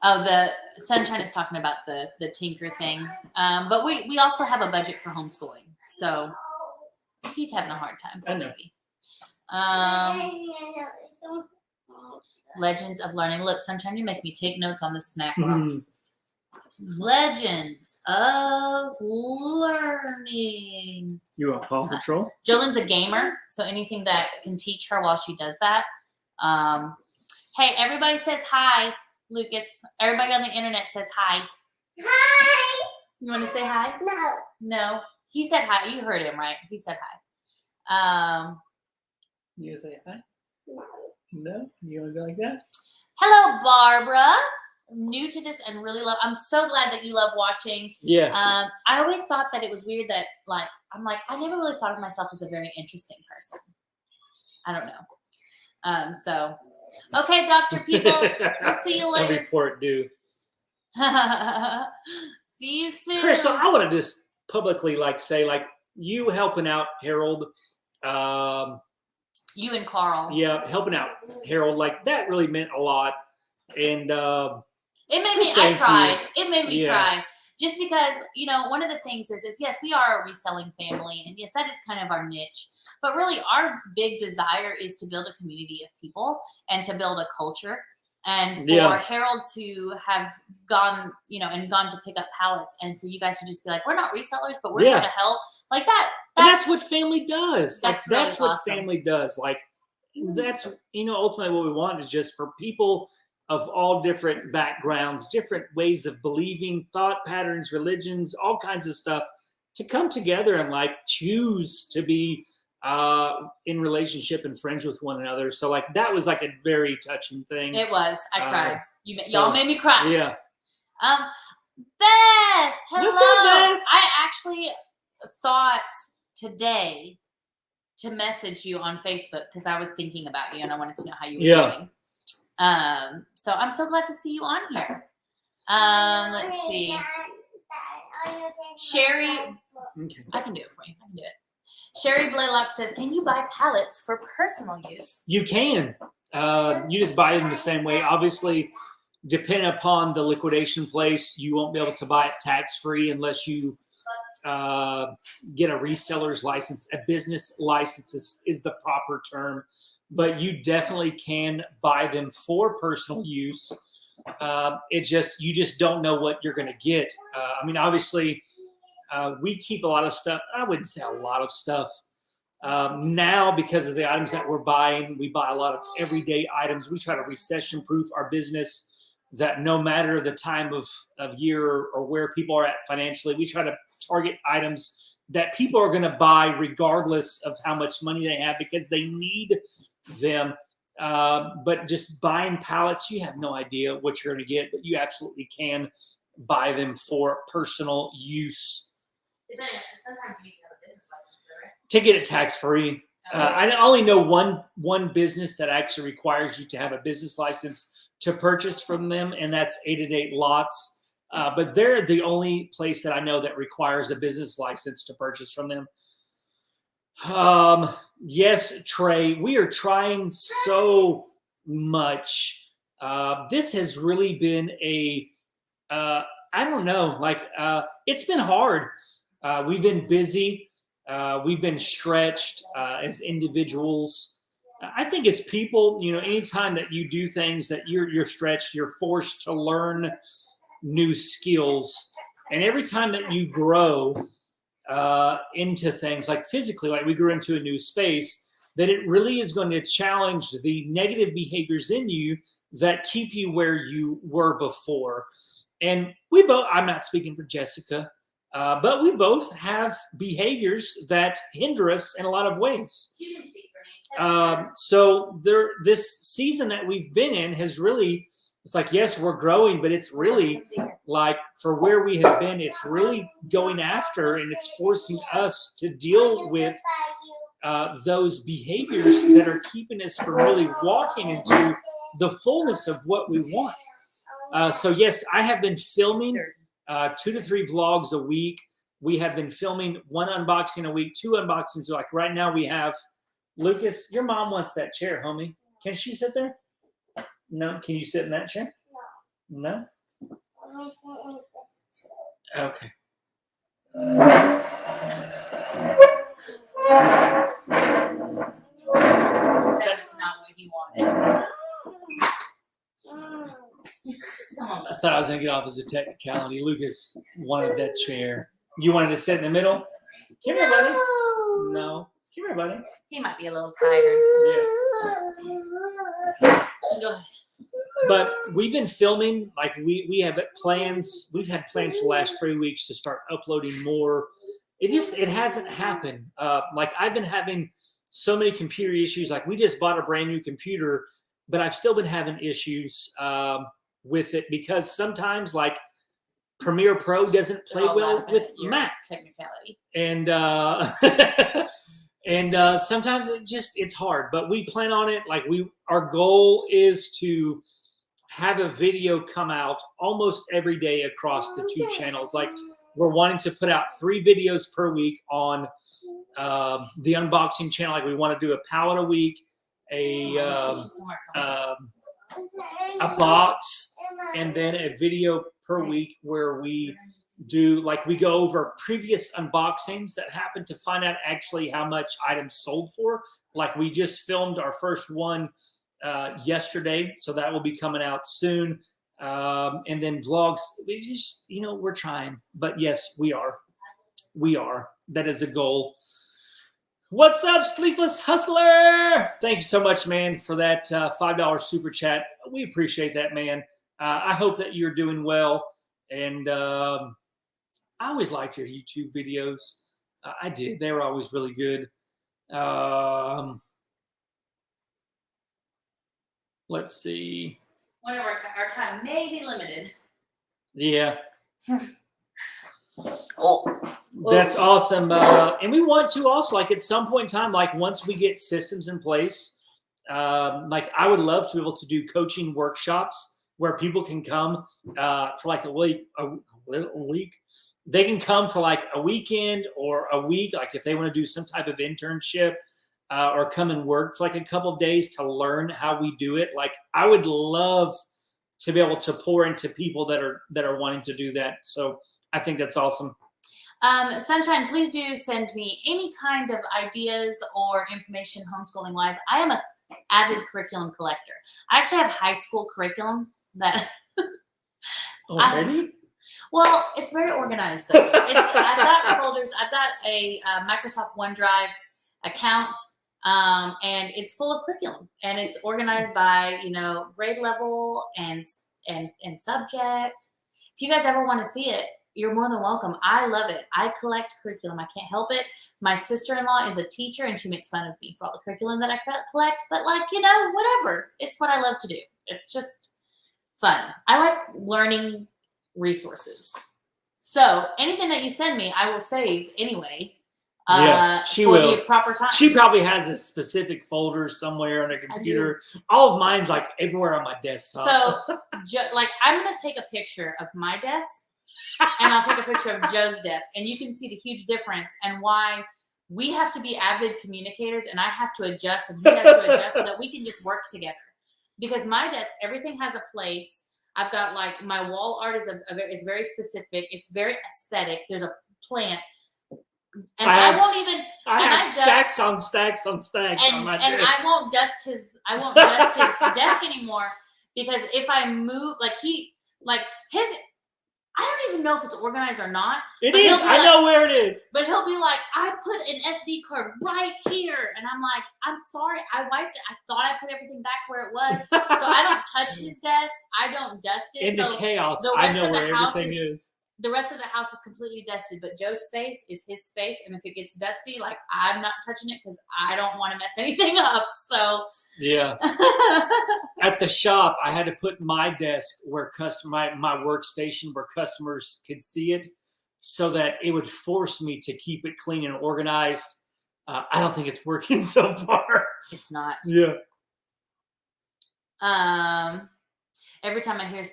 Oh, the Sunshine is talking about the Tinker thing. But we also have a budget for homeschooling. So he's having a hard time. Maybe. Legends of Learning. Look, Sunshine, you make me take notes on the snack box. Legends of Learning. You want Paw Patrol? Jolene's a gamer, so anything that can teach her while she does that. Hey, everybody says hi. Lucas, everybody on the internet says hi. Hi. You want to say hi? No. No. He said hi. You heard him, right? He said hi. You say hi? No. No? You want to go like that? Hello, Barbara. New to this and really love. I'm so glad that you love watching. Yes. I always thought that it was weird that I never really thought of myself as a very interesting person. I don't know. So. Okay, Dr. Peoples, we'll see you later. A report due. See you soon. Chris, so I want to just publicly say you helping out Harold. You and Carl. Yeah, helping out Harold, like that really meant a lot. And it made me, I cried. It made me cry. Just because, one of the things is yes, we are a reselling family. And yes, that is kind of our niche. But really, our big desire is to build a community of people and to build a culture. And for Harold to have gone, gone to pick up pallets, and for you guys to just be like, we're not resellers, but we're here to help. Like that. That's what family does. That's what awesome. family does. Like, that's, ultimately what we want is just for people of all different backgrounds, different ways of believing, thought patterns, religions, all kinds of stuff, to come together and choose to be in relationship and friends with one another. So that was a very touching thing. It was. I cried. Y'all made me cry. Yeah. Beth, hello. What's up, Beth? I actually thought today to message you on Facebook because I was thinking about you and I wanted to know how you were doing. So I'm so glad to see you on here. Let's see. Sherry, I can do it for you. I can do it. Sherry Blaylock says, can you buy pallets for personal use? You can. You just buy them the same way. Obviously, depending upon the liquidation place, you won't be able to buy it tax-free unless you get a reseller's license. A business license is the proper term, but you definitely can buy them for personal use. You just don't know what you're going to get. I mean, obviously, we keep a lot of stuff. I wouldn't say a lot of stuff. Now, because of the items that we're buying, we buy a lot of everyday items. We try to recession-proof our business, that no matter the time of year or where people are at financially, we try to target items that people are going to buy regardless of how much money they have because they need them. But just buying pallets, you have no idea what you're going to get, but you absolutely can buy them for personal use. Sometimes you need to have a business license, though, right? To get it tax-free. I only know one business that actually requires you to have a business license to purchase from them, and that's 888 Lots. But they're the only place that I know that requires a business license to purchase from them. Yes, Trey, we are trying so much. This has really been I don't know, it's been hard. We've been busy. We've been stretched as individuals. I think as people, anytime that you do things that you're stretched, you're forced to learn new skills. And every time that you grow into things like physically, like we grew into a new space, that it really is going to challenge the negative behaviors in you that keep you where you were before. And we both, I'm not speaking for Jessica, but we both have behaviors that hinder us in a lot of ways. You can speak for me. So this season that we've been in has really, it's like, yes, we're growing, but it's really like for where we have been, it's really going after and it's forcing us to deal with those behaviors that are keeping us from really walking into the fullness of what we want. So yes, I have been filming 2 to 3 vlogs a week. We have been filming 1 unboxing a week, 2 unboxings. Like right now we have, Lucas, your mom wants that chair, homie. Can she sit there? No. Can you sit in that chair? No. Okay. That is not what he wanted. Come on. I thought I was going to get off as a technicality. Lucas wanted that chair. You wanted to sit in the middle? Come here, buddy. No. Come here, buddy. He might be a little tired. Yeah. Go ahead. But we've been filming, like we have plans. We've had plans for the last 3 weeks to start uploading more. It hasn't happened. Like I've been having so many computer issues. Like we just bought a brand new computer, but I've still been having issues with it because sometimes like Premiere Pro doesn't play well with Mac. Technicality. And sometimes it's hard, but we plan on it. Like our goal is to have a video come out almost every day across the 2 channels. Like we're wanting to put out 3 videos per week on the unboxing channel. Like we want to do a pallet a week, a box, and then a video per week where we do, like we go over previous unboxings that happen to find out actually how much items sold for. Like we just filmed our first one yesterday, so that will be coming out soon. And then vlogs, we just, we're trying, but yes, we are. That is a goal. What's up, Sleepless Hustler? Thank you so much, man, for that $5 super chat. We appreciate that, man. I hope that you're doing well. And I always liked your YouTube videos. I did. They were always really good. Let's see. One of our time may be limited. Yeah. Oh, That's awesome. And we want to also, like, at some point in time, like, once we get systems in place, like, I would love to be able to do coaching workshops where people can come for like a week. They can come for like a weekend or a week, like if they want to do some type of internship or come and work for like a couple of days to learn how we do it. Like, I would love to be able to pour into people that are wanting to do that. So I think that's awesome. Sunshine, please do send me any kind of ideas or information homeschooling wise. I am an avid curriculum collector. I actually have high school curriculum that Already? Well, it's very organized though. I've got folders. I've got a Microsoft OneDrive account, and it's full of curriculum, and it's organized by grade level and subject. If you guys ever want to see it, you're more than welcome. I love it. I collect curriculum. I can't help it. My sister-in-law is a teacher, and she makes fun of me for all the curriculum that I collect. But whatever. It's what I love to do. It's just fun. I like learning resources. So anything that you send me, I will save anyway. She for will. the proper time. She probably has a specific folder somewhere on a computer. All of mine's like everywhere on my desktop. So, I'm gonna take a picture of my desk, and I'll take a picture of Joe's desk, and you can see the huge difference and why we have to be avid communicators, and I have to adjust, and he has to adjust, so that we can just work together. Because my desk, everything has a place. I've got my wall art is very specific. It's very aesthetic. There's a plant. And I won't even. I have stacks on stacks on stacks on my desk. And I won't dust his desk anymore, because if I move, his, I don't even know if it's organized or not. It is. I know where it is. But he'll be like, I put an SD card right here, and I'm like, I'm sorry, I wiped it. I thought I put everything back where it was, so I don't touch his desk. I don't dust it. In the chaos, I know where everything is. The rest of the house is completely dusted, but Joe's space is his space, and if it gets dusty, I'm not touching it because I don't want to mess anything up. So yeah. At the shop, I had to put my desk where my workstation where customers could see it, so that it would force me to keep it clean and organized. I don't think it's working so far. It's not. Yeah. Every time I hear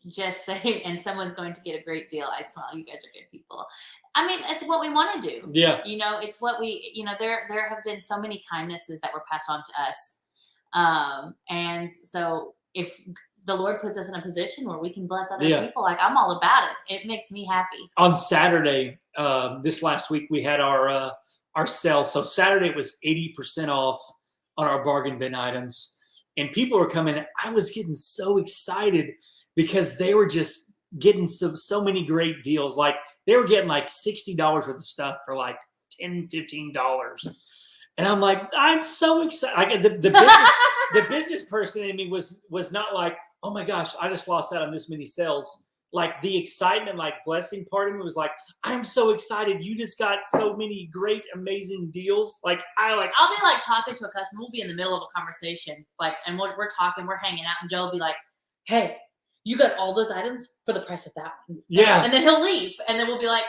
just say, and someone's going to get a great deal, I smile. You guys are good people. I mean, it's what we want to do. Yeah. It's what we, there have been so many kindnesses that were passed on to us. And so if the Lord puts us in a position where we can bless other people, I'm all about it. It makes me happy. On Saturday, this last week, we had our sale. So Saturday was 80% off on our bargain bin items, and people were coming. I was getting so excited, because they were just getting so many great deals. They were getting $60 worth of stuff for $10, $15. And I'm like, I'm so excited. The business person in me was not like, oh my gosh, I just lost out on this many sales. The excitement, blessing part of me was like, I'm so excited. You just got so many great, amazing deals. I'll be talking to a customer. We'll be in the middle of a conversation, and we're talking, we're hanging out, and Joe will be like, hey, you got all those items for the price of that one. Yeah. And then he'll leave. And then we'll be like.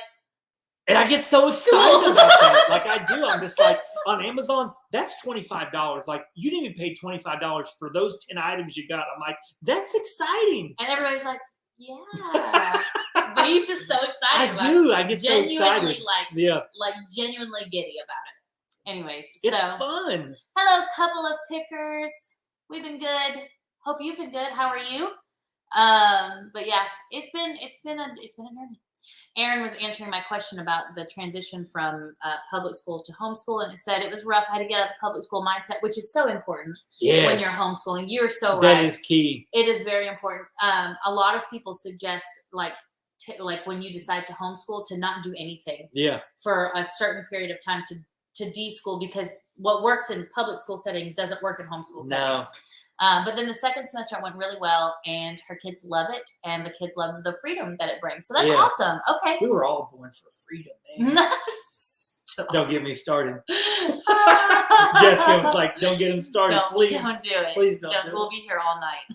And I get so excited about that. I do. I'm just on Amazon, that's $25. You didn't even pay $25 for those 10 items you got. I'm like, that's exciting. And everybody's like, yeah. But he's just so excited. I get so excited. Genuinely giddy about it. Anyways. It's fun. Hello, couple of pickers. We've been good. Hope you've been good. How are you? But yeah, it's been a journey. Aaron was answering my question about the transition from public school to homeschool, and it said it was rough. I had to get out of the public school mindset, which is so important when you're homeschooling. You're so right. That is key. It is very important. A lot of people suggest when you decide to homeschool, to not do anything. Yeah. For a certain period of time to de-school, because what works in public school settings doesn't work in homeschool settings. But then the second semester it went really well, and her kids love it, and the kids love the freedom that it brings. So that's awesome. Okay. We were all born for freedom, man. Don't get me started. Jessica was like, don't get him started, please. Don't do it. Please don't do We'll it. be here all night.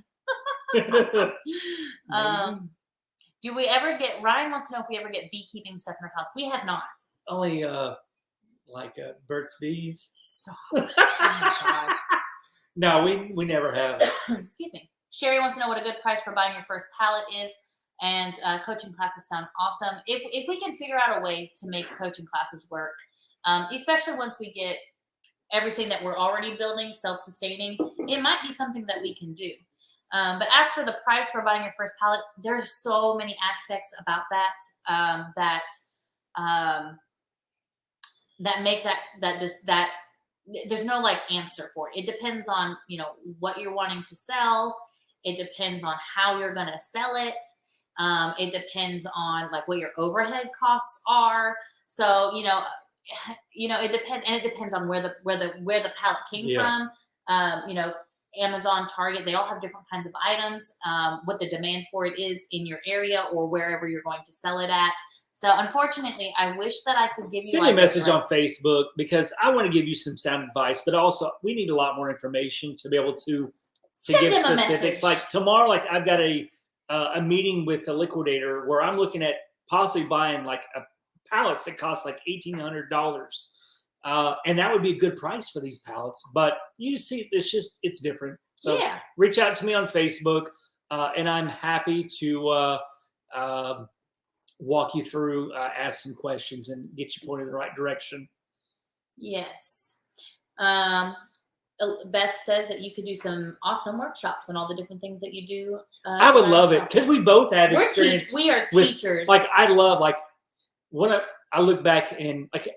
Do we ever get, Ryan wants to know if we ever get beekeeping stuff in our house. We have not. Only like Burt's Bees. Stop. Oh my God. No, we never have. Excuse me. Sherry wants to know what a good price for buying your first pallet is. And coaching classes sound awesome. If we can figure out a way to make coaching classes work, especially once we get everything that we're already building self-sustaining, it might be something that we can do. But as for the price for buying your first pallet, there's so many aspects about that that make that there's no like answer for it. It depends on, you know, what you're wanting to sell. It depends on how you're going to sell it. It depends on like what your overhead costs are. So, you know, it depends, and it depends on where the pallet came from. You know, Amazon, Target, they all have different kinds of items, what the demand for it is in your area or wherever you're going to sell it at. So unfortunately, I wish that I could give you send me a message on Facebook, because I want to give you some sound advice, but also we need a lot more information to be able to give specifics. Like tomorrow, like I've got a meeting with a liquidator where I'm looking at possibly buying like a pallets that cost like $1,800. And that would be a good price for these pallets. But you see, it's different. So reach out to me on Facebook, and I'm happy to walk you through, ask some questions, and get you pointed in the right direction. Yes. Beth says that you could do some awesome workshops and all the different things that you do. I would love it, because we both have experience. We are teachers. Like I love, like when I look back, and like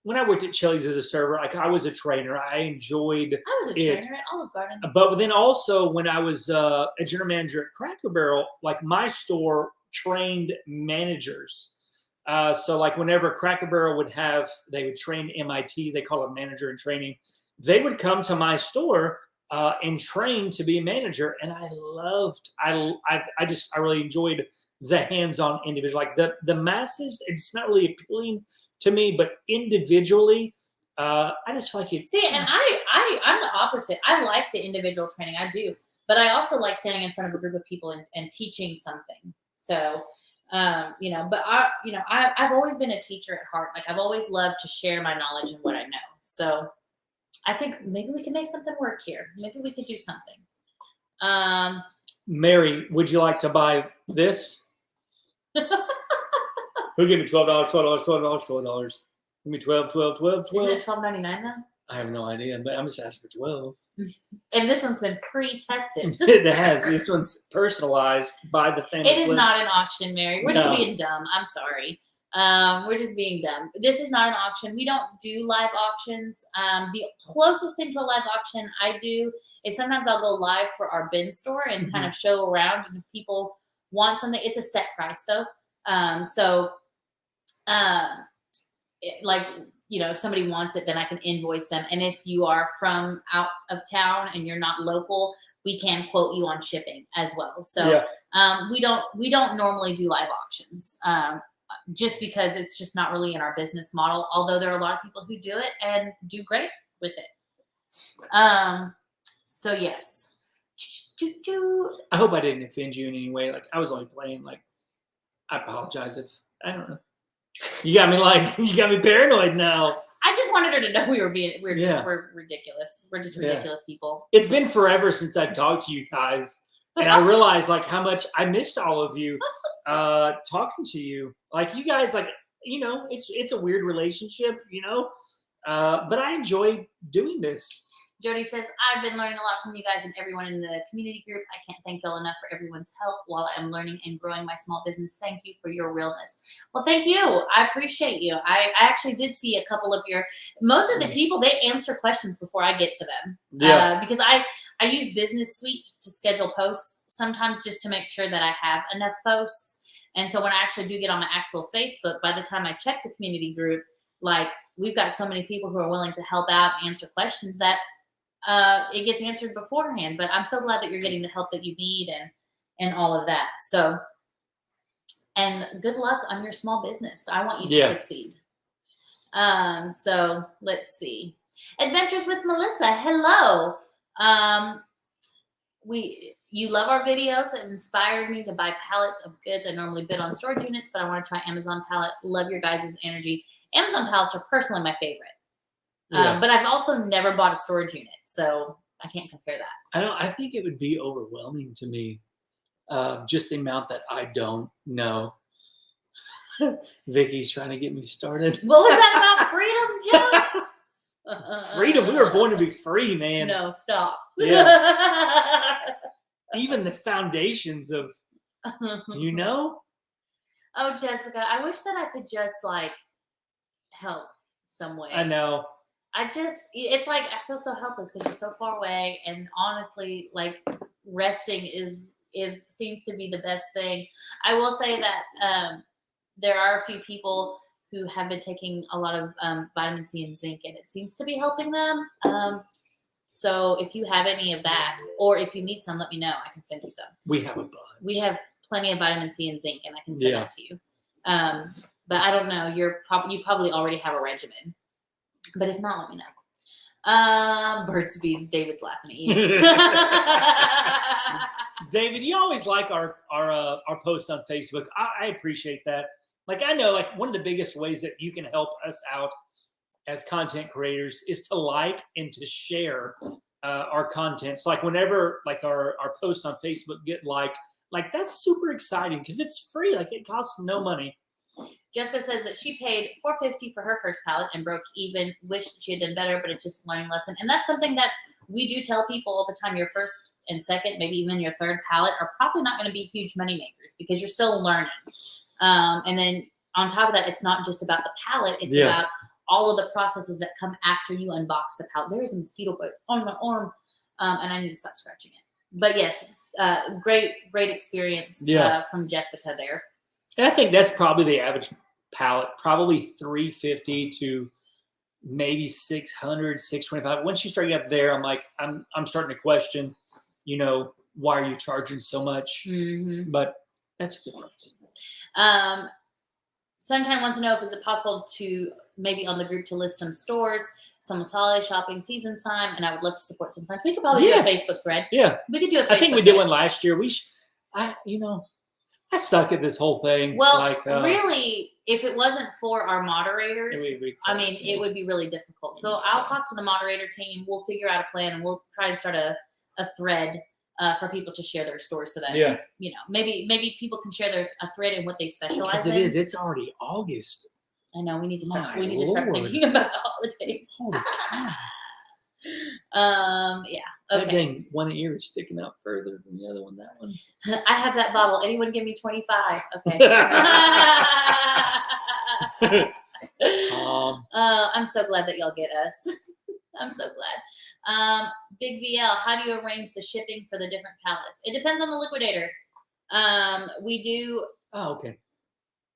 when I worked at Chili's as a server, like I was a trainer. I enjoyed it. I was a trainer at Olive Garden. But then also when I was a general manager at Cracker Barrel, like my store trained managers. So like whenever Cracker Barrel they would train MIT, they call it manager in training. They would come to my store and train to be a manager. And I really enjoyed the hands-on individual. Like the masses, it's not really appealing to me, but individually, I just feel like it. See, and I'm the opposite. I like the individual training. I do. But I also like standing in front of a group of people and teaching something. So, you know, but I've always been a teacher at heart. Like I've always loved to share my knowledge and what I know. So I think maybe we can make something work here. Maybe we could do something. Mary, would you like to buy this? Who gave me $12? Give me 12. Is it $12.99 now? I have no idea, but I'm just asking for 12. And this one's been pre-tested. It has. This one's personalized by the family. It is not an auction, Mary. We're just being dumb. I'm sorry. We're just being dumb. This is not an auction. We don't do live auctions. The closest thing to a live auction I do is sometimes I'll go live for our bin store and kind of show around. And if people want something, it's a set price though. Like, you know, if somebody wants it, then I can invoice them. And if you are from out of town and you're not local, we can quote you on shipping as well. So we don't normally do live auctions. Just because it's just not really in our business model, although there are a lot of people who do it and do great with it. So yes. I hope I didn't offend you in any way. Like I was only playing. Like I apologize if I don't know. You got me paranoid now. I just wanted her to know we're ridiculous. We're just ridiculous people. It's been forever since I've talked to you guys. And I realized like how much I missed all of you talking to you. Like you guys, like, you know, it's a weird relationship, you know, but I enjoy doing this. Jody says, I've been learning a lot from you guys and everyone in the community group. I can't thank y'all enough for everyone's help while I'm learning and growing my small business. Thank you for your realness. Well, thank you. I appreciate you. I actually did see a couple of most of the people, they answer questions before I get to them. Because I use Business Suite to schedule posts sometimes just to make sure that I have enough posts. And so when I actually do get on the actual Facebook, by the time I check the community group, like we've got so many people who are willing to help out, answer questions that it gets answered beforehand. But I'm so glad that you're getting the help that you need and all of that. So, and good luck on your small business. I want you to succeed. So let's see. Adventures with Melissa. Hello. you love our videos. It inspired me to buy pallets of goods. I normally bid on storage units, but I want to try Amazon Pallet. Love your guys' energy. Amazon pallets are personally my favorite. Yeah. But I've also never bought a storage unit, so I can't compare that. I think it would be overwhelming to me, just the amount that I don't know. Vicky's trying to get me started. What was that about freedom, Jeff? Freedom. We were born to be free, man. No, stop. Yeah. Even the foundations of, you know? Oh, Jessica, I wish that I could just like help some way. I know. It's like I feel so helpless because you're so far away, and honestly, like resting seems to be the best thing. I will say that there are a few people who have been taking a lot of vitamin C and zinc, and it seems to be helping them. So if you have any of that, or if you need some, let me know. I can send you some. We have a bunch. We have plenty of vitamin C and zinc, and I can send that to you. But I don't know. You probably already have a regimen. But if not, let me know. Birds, bees, David's laughing at you. David, you always like our posts on Facebook. I appreciate that. Like, I know, like, one of the biggest ways that you can help us out as content creators is to like and to share our content. So, like, whenever like our posts on Facebook get liked, like, that's super exciting because it's free. Like, it costs no money. Jessica says that she paid $4.50 for her first pallet and broke even. Wished she had done better, but it's just a learning lesson. And that's something that we do tell people all the time. Your first and second, maybe even your third pallet are probably not going to be huge money makers because you're still learning. And then on top of that, it's not just about the pallet. It's about all of the processes that come after you unbox the pallet. There is a mosquito bite on my arm, and I need to stop scratching it. But yes, great experience from Jessica there. And I think that's probably the average pallet, probably $350 to maybe $600, $625. Once you start getting up there, I'm like, I'm starting to question, you know, why are you charging so much? Mm-hmm. But that's a good price. Sunshine wants to know if is it possible to maybe on the group to list some stores. It's almost holiday shopping season time, and I would love to support some friends. We could probably do a Facebook thread. Yeah, we could do a Facebook I think we did one last year. I suck at this whole thing. Well, really, if it wasn't for our moderators, it would be really difficult. So I'll talk to the moderator team. We'll figure out a plan, and we'll try to start a thread for people to share their stores so that, you know, maybe people can share a thread in what they specialize in. It's already August. I know. We need to start thinking about the holidays. Holy cow. Yeah. Okay. That dang one ear is sticking out further than the other one. That one. I have that bottle. Anyone give me 25? Okay. I'm so glad that y'all get us. I'm so glad. Big VL, how do you arrange the shipping for the different pallets? It depends on the liquidator. We do. Oh, okay.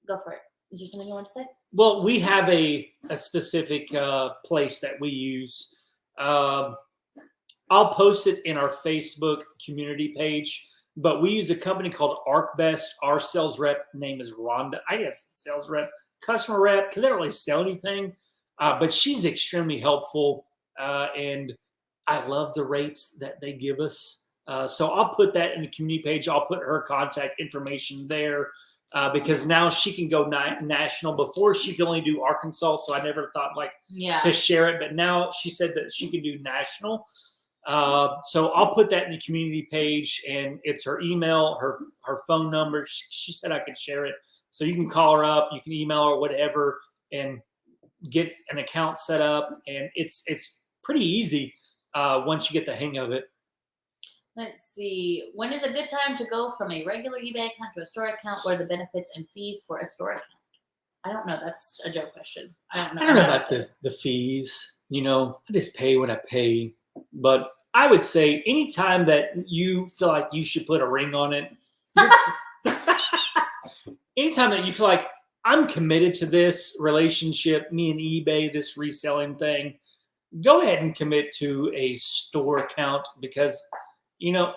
Go for it. Is there something you want to say? Well, we have a specific place that we use. I'll post it in our Facebook community page, but we use a company called ArcBest. Our sales rep name is Rhonda. I guess sales rep, customer rep, because they don't really sell anything. But she's extremely helpful, and I love the rates that they give us. So I'll put that in the community page. I'll put her contact information there. Because now she can go national. Before she could only do Arkansas, so I never thought to share it. But now she said that she can do national. So I'll put that in the community page, and it's her email, her phone number. She said I could share it, so you can call her up, you can email her, whatever, and get an account set up. And it's pretty easy once you get the hang of it. Let's see. When is a good time to go from a regular eBay account to a store account? What are the benefits and fees for a store account? I don't know. That's a joke question. I don't know about the fees. You know, I just pay what I pay. But I would say anytime that you feel like you should put a ring on it, anytime that you feel like I'm committed to this relationship, me and eBay, this reselling thing, go ahead and commit to a store account because – you know,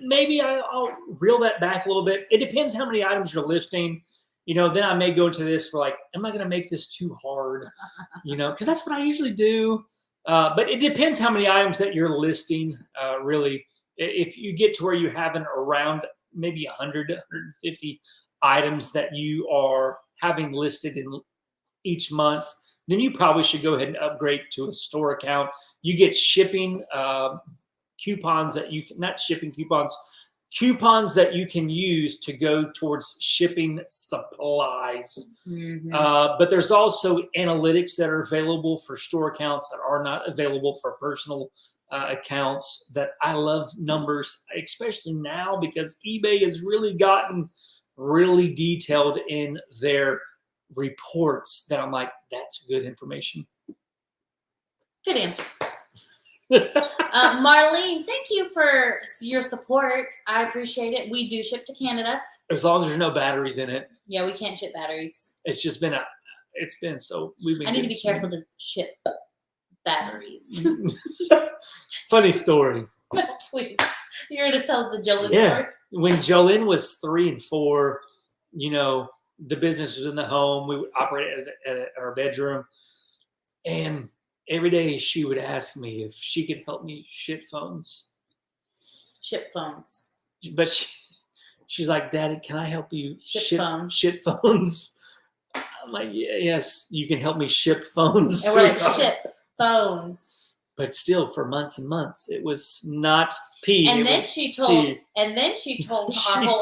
maybe I'll reel that back a little bit. It depends how many items you're listing. You know, then I may go into this for am I going to make this too hard? You know, because that's what I usually do. But it depends how many items that you're listing, really. if you get to where you have around maybe 100 to 150 items that you are having listed in each month, then you probably should go ahead and upgrade to a store account. You get shipping coupons that you can, not shipping coupons that you can use to go towards shipping supplies. But there's also analytics that are available for store accounts that are not available for personal accounts. That I love numbers, especially now because eBay has really gotten really detailed in their reports that I'm like, that's good information. Good answer. Marlene, thank you for your support. I appreciate it. We do ship to Canada. As long as there's no batteries in it. Yeah, we can't ship batteries. It's just been we've been. I need to be careful to ship batteries. Funny story. Please. You're going to tell the Jolene story? When Jolene was 3 and 4, the business was in the home. We would operate at our bedroom. And every day she would ask me if she could help me ship phones. Ship phones. But she's like, Daddy, can I help you ship phones? I'm like, yes, you can help me ship phones. And we're like, ship phones. But still, for months and months, it was not P. And then she told her whole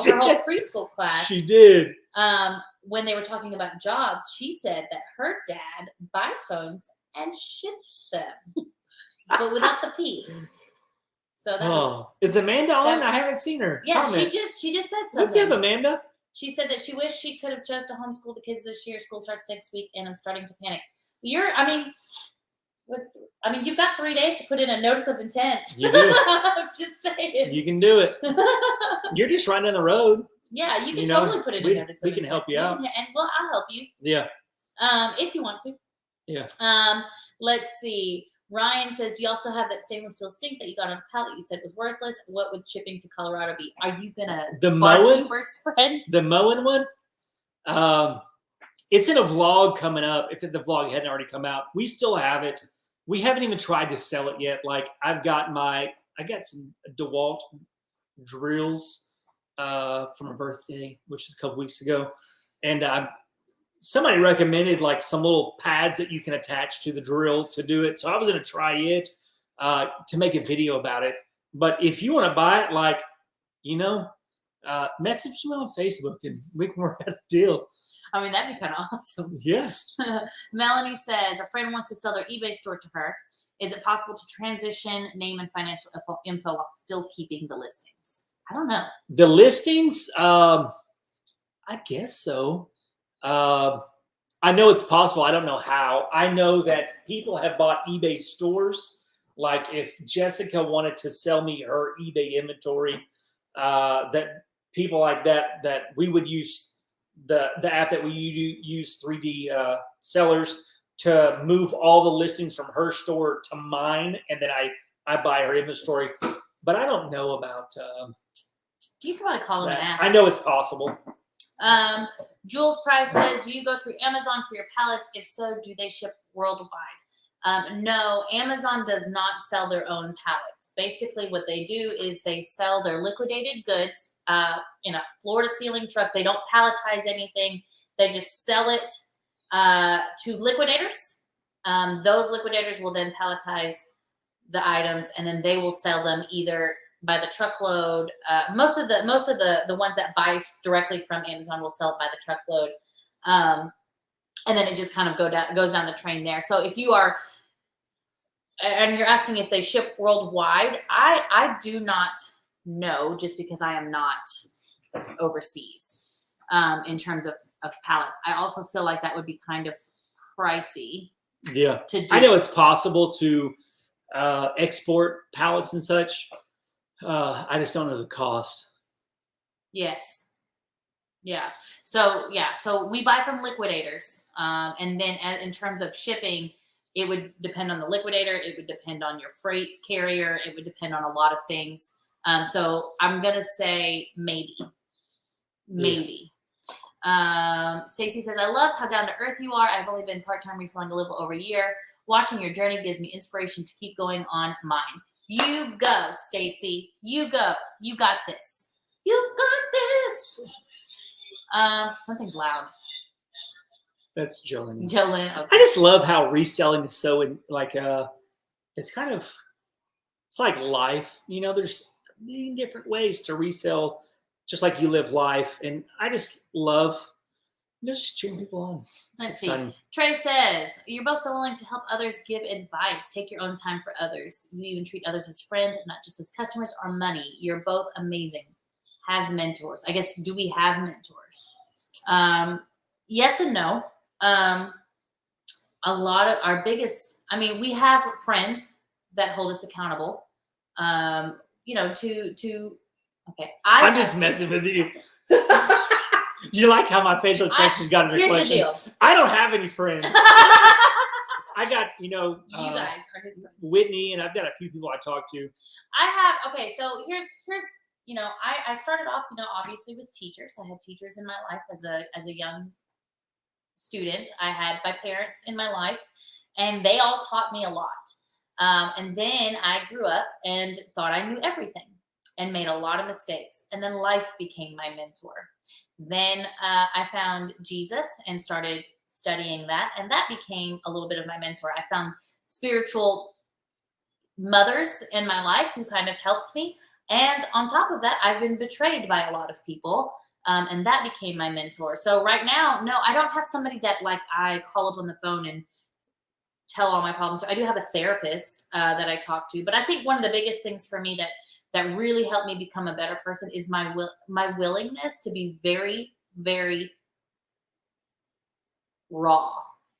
preschool class. She did. When they were talking about jobs, she said that her dad buys phones and ships them, but without the P. So that is Amanda on? I haven't seen her. Yeah, she just said something. What's up, Amanda? She said that she wished she could have chose to homeschool the kids this year. School starts next week, and I'm starting to panic. You've got 3 days to put in a notice of intent. You do. I'm just saying. You can do it. You're just right down the road. Yeah, you can totally put in a notice of intent. We can help you out. I'll help you. Yeah. If you want to. Yeah. Let's see. Ryan says, do you also have that stainless steel sink that you got on a pallet you said was worthless? What would shipping to Colorado be? Are you gonna the Moen friend? The Moen one? It's in a vlog coming up. If the vlog hadn't already come out, we still have it. We haven't even tried to sell it yet. Like I got some DeWalt drills from a birthday, which is a couple weeks ago, and somebody recommended like some little pads that you can attach to the drill to do it. So I was going to try it to make a video about it. But if you want to buy it, message me on Facebook and we can work out a deal. That'd be kind of awesome. Yes. Melanie says, a friend wants to sell their eBay store to her. Is it possible to transition name and financial info while still keeping the listings? I don't know. The listings, I guess so. I know it's possible. I don't know how. I know that people have bought eBay stores. Like if Jessica wanted to sell me her eBay inventory, that people like that we would use the app that we use 3D sellers to move all the listings from her store to mine, and then I buy her inventory. But I don't know about. You can probably call them and ask. I know it's possible. Jules Price says, do you go through Amazon for your pallets? If so, do they ship worldwide? No, Amazon does not sell their own pallets. Basically, what they do is they sell their liquidated goods in a floor-to-ceiling truck. They don't palletize anything. They just sell it to liquidators. Those liquidators will then palletize the items, and then they will sell them either by the truckload. Most of the ones that buy directly from Amazon will sell it by the truckload, and then it just kind of goes down the train there. So if you are, and you're asking if they ship worldwide, I do not know, just because I am not overseas in terms of pallets. I also feel like that would be kind of pricey. Yeah, to do. I know it's possible to export pallets and such. I just don't know the cost. Yes. Yeah. So we buy from liquidators. And then in terms of shipping, it would depend on the liquidator. It would depend on your freight carrier. It would depend on a lot of things. So I'm going to say maybe. Stacy says, I love how down to earth you are. I've only been part-time reselling a little over a year. Watching your journey gives me inspiration to keep going on mine. You go, Stacy. You go. You got this. You got this. Something's loud. That's Jolene. Jolene. Okay. I just love how reselling is so it's kind of, it's like life. You know, there's a million different ways to resell, just like you live life. And I just love just cheering people on. Let's see. Trey says, you're both so willing to help others, give advice, take your own time for others. You even treat others as friends, not just as customers or money. You're both amazing. Have mentors. I guess, do we have mentors? Yes and no. A lot of our biggest, I mean, we have friends that hold us accountable. You know, okay. I'm just messing with you. You like how my facial expressions got in the question? Here's the deal. I don't have any friends. I got, you know, you guys are his friends. Whitney, and I've got a few people I talk to. I have, okay, so here's, you know, I started off, you know, obviously with teachers. I had teachers in my life as a young student. I had my parents in my life, and they all taught me a lot. And then I grew up and thought I knew everything and made a lot of mistakes. And then life became my mentor. Then I found Jesus and started studying that, and that became a little bit of my mentor. I found spiritual mothers in my life who kind of helped me. And on top of that, I've been betrayed by a lot of people, and that became my mentor. So right now, no, I don't have somebody that like I call up on the phone and tell all my problems. So I do have a therapist that I talk to, but I think one of the biggest things for me that really helped me become a better person is my willingness to be very, very raw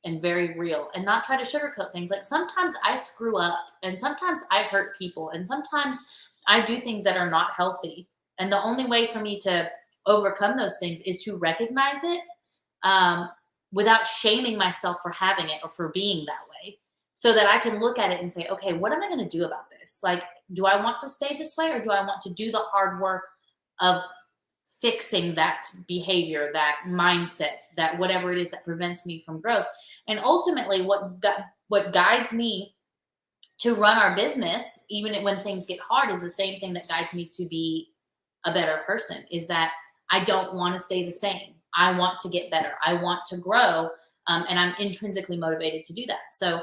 and very real and not try to sugarcoat things. Like sometimes I screw up and sometimes I hurt people and sometimes I do things that are not healthy. And the only way for me to overcome those things is to recognize it without shaming myself for having it or for being that way, so that I can look at it and say, okay, what am I going to do about this? Like, do I want to stay this way, or do I want to do the hard work of fixing that behavior, that mindset, that whatever it is that prevents me from growth? And ultimately what guides me to run our business, even when things get hard, is the same thing that guides me to be a better person, is that I don't want to stay the same. I want to get better. I want to grow. And I'm intrinsically motivated to do that. So,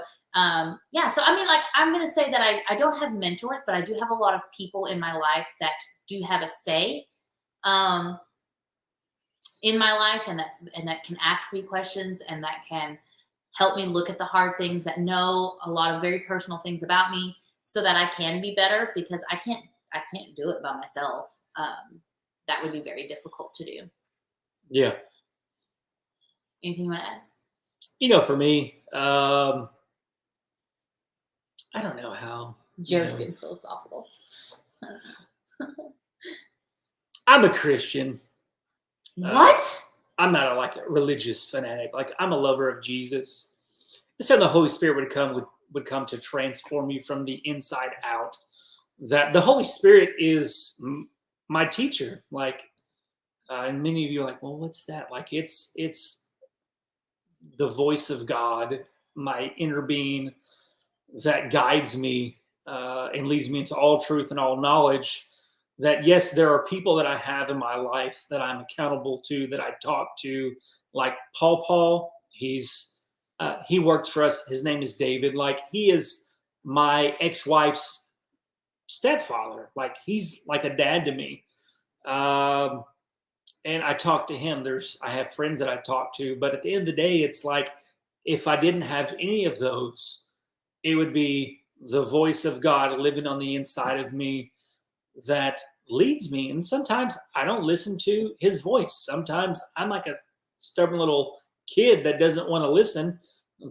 yeah, so I mean, like, I'm going to say that I don't have mentors, but I do have a lot of people in my life that do have a say in my life, and that can ask me questions, and that can help me look at the hard things, that know a lot of very personal things about me, so that I can be better, because I can't do it by myself. That would be very difficult to do. Yeah. Anything you want to add? You know, for me, I don't know how. Jared's getting philosophical. I'm a Christian. What? I'm not a religious fanatic. Like, I'm a lover of Jesus. And so the Holy Spirit would come to transform me from the inside out. That the Holy Spirit is my teacher. Like, and many of you are like, well, what's that? Like, it's the voice of God, my inner being, that guides me and leads me into all truth and all knowledge. That, yes, there are people that I have in my life that I'm accountable to, that I talk to, like Paul. He works for us. His name is David. Like, he is my ex-wife's stepfather. Like, he's like a dad to me. And I talk to him. I have friends that I talk to, but at the end of the day, it's like, if I didn't have any of those, it would be the voice of God living on the inside of me that leads me. And sometimes I don't listen to his voice. Sometimes I'm like a stubborn little kid that doesn't want to listen,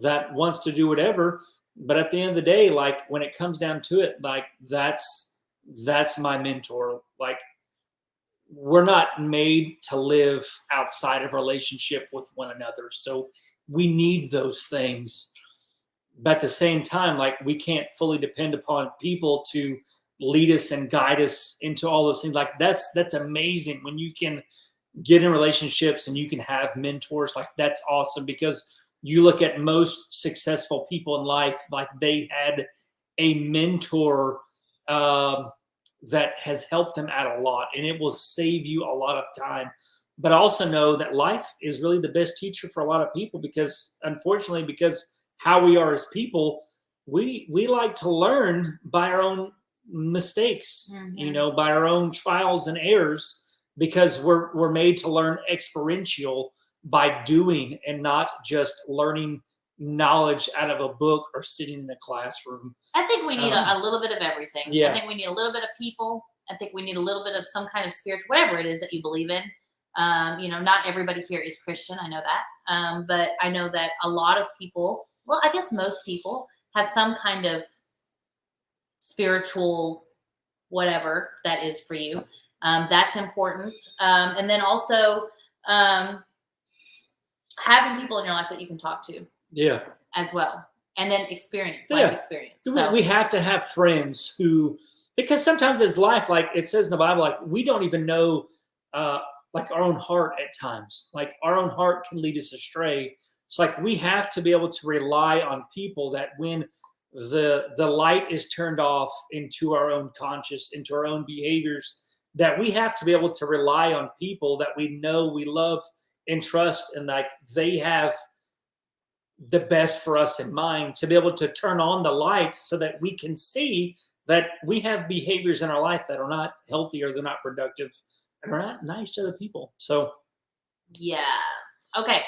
that wants to do whatever. But at the end of the day, like, when it comes down to it, like, that's my mentor. Like, we're not made to live outside of relationship with one another. So we need those things. But at the same time, like, we can't fully depend upon people to lead us and guide us into all those things. Like, that's amazing when you can get in relationships and you can have mentors. Like, that's awesome, because you look at most successful people in life, like, they had a mentor that has helped them out a lot, and it will save you a lot of time. But I also know that life is really the best teacher for a lot of people, because unfortunately, because how we are as people, we like to learn by our own mistakes, by our own trials and errors, because we're made to learn experiential by doing, and not just learning knowledge out of a book or sitting in a classroom. I think we need a little bit of everything. Yeah. I think we need a little bit of people. I think we need a little bit of some kind of spiritual, whatever it is that you believe in. Not everybody here is Christian. I know that. But I know that a lot of people, well, I guess most people have some kind of spiritual whatever that is for you. That's important. And then also having people in your life that you can talk to. Yeah. As well. And then life experience. So we have to have friends who, because sometimes it's life, like it says in the Bible, like we don't even know like our own heart at times. Like our own heart can lead us astray. It's like we have to be able to rely on people that when the light is turned off into our own conscious, into our own behaviors, that we have to be able to rely on people that we know, we love and trust, and like they have the best for us in mind, to be able to turn on the light so that we can see that we have behaviors in our life that are not healthy, or they're not productive, and are not nice to other people. So yeah. Okay.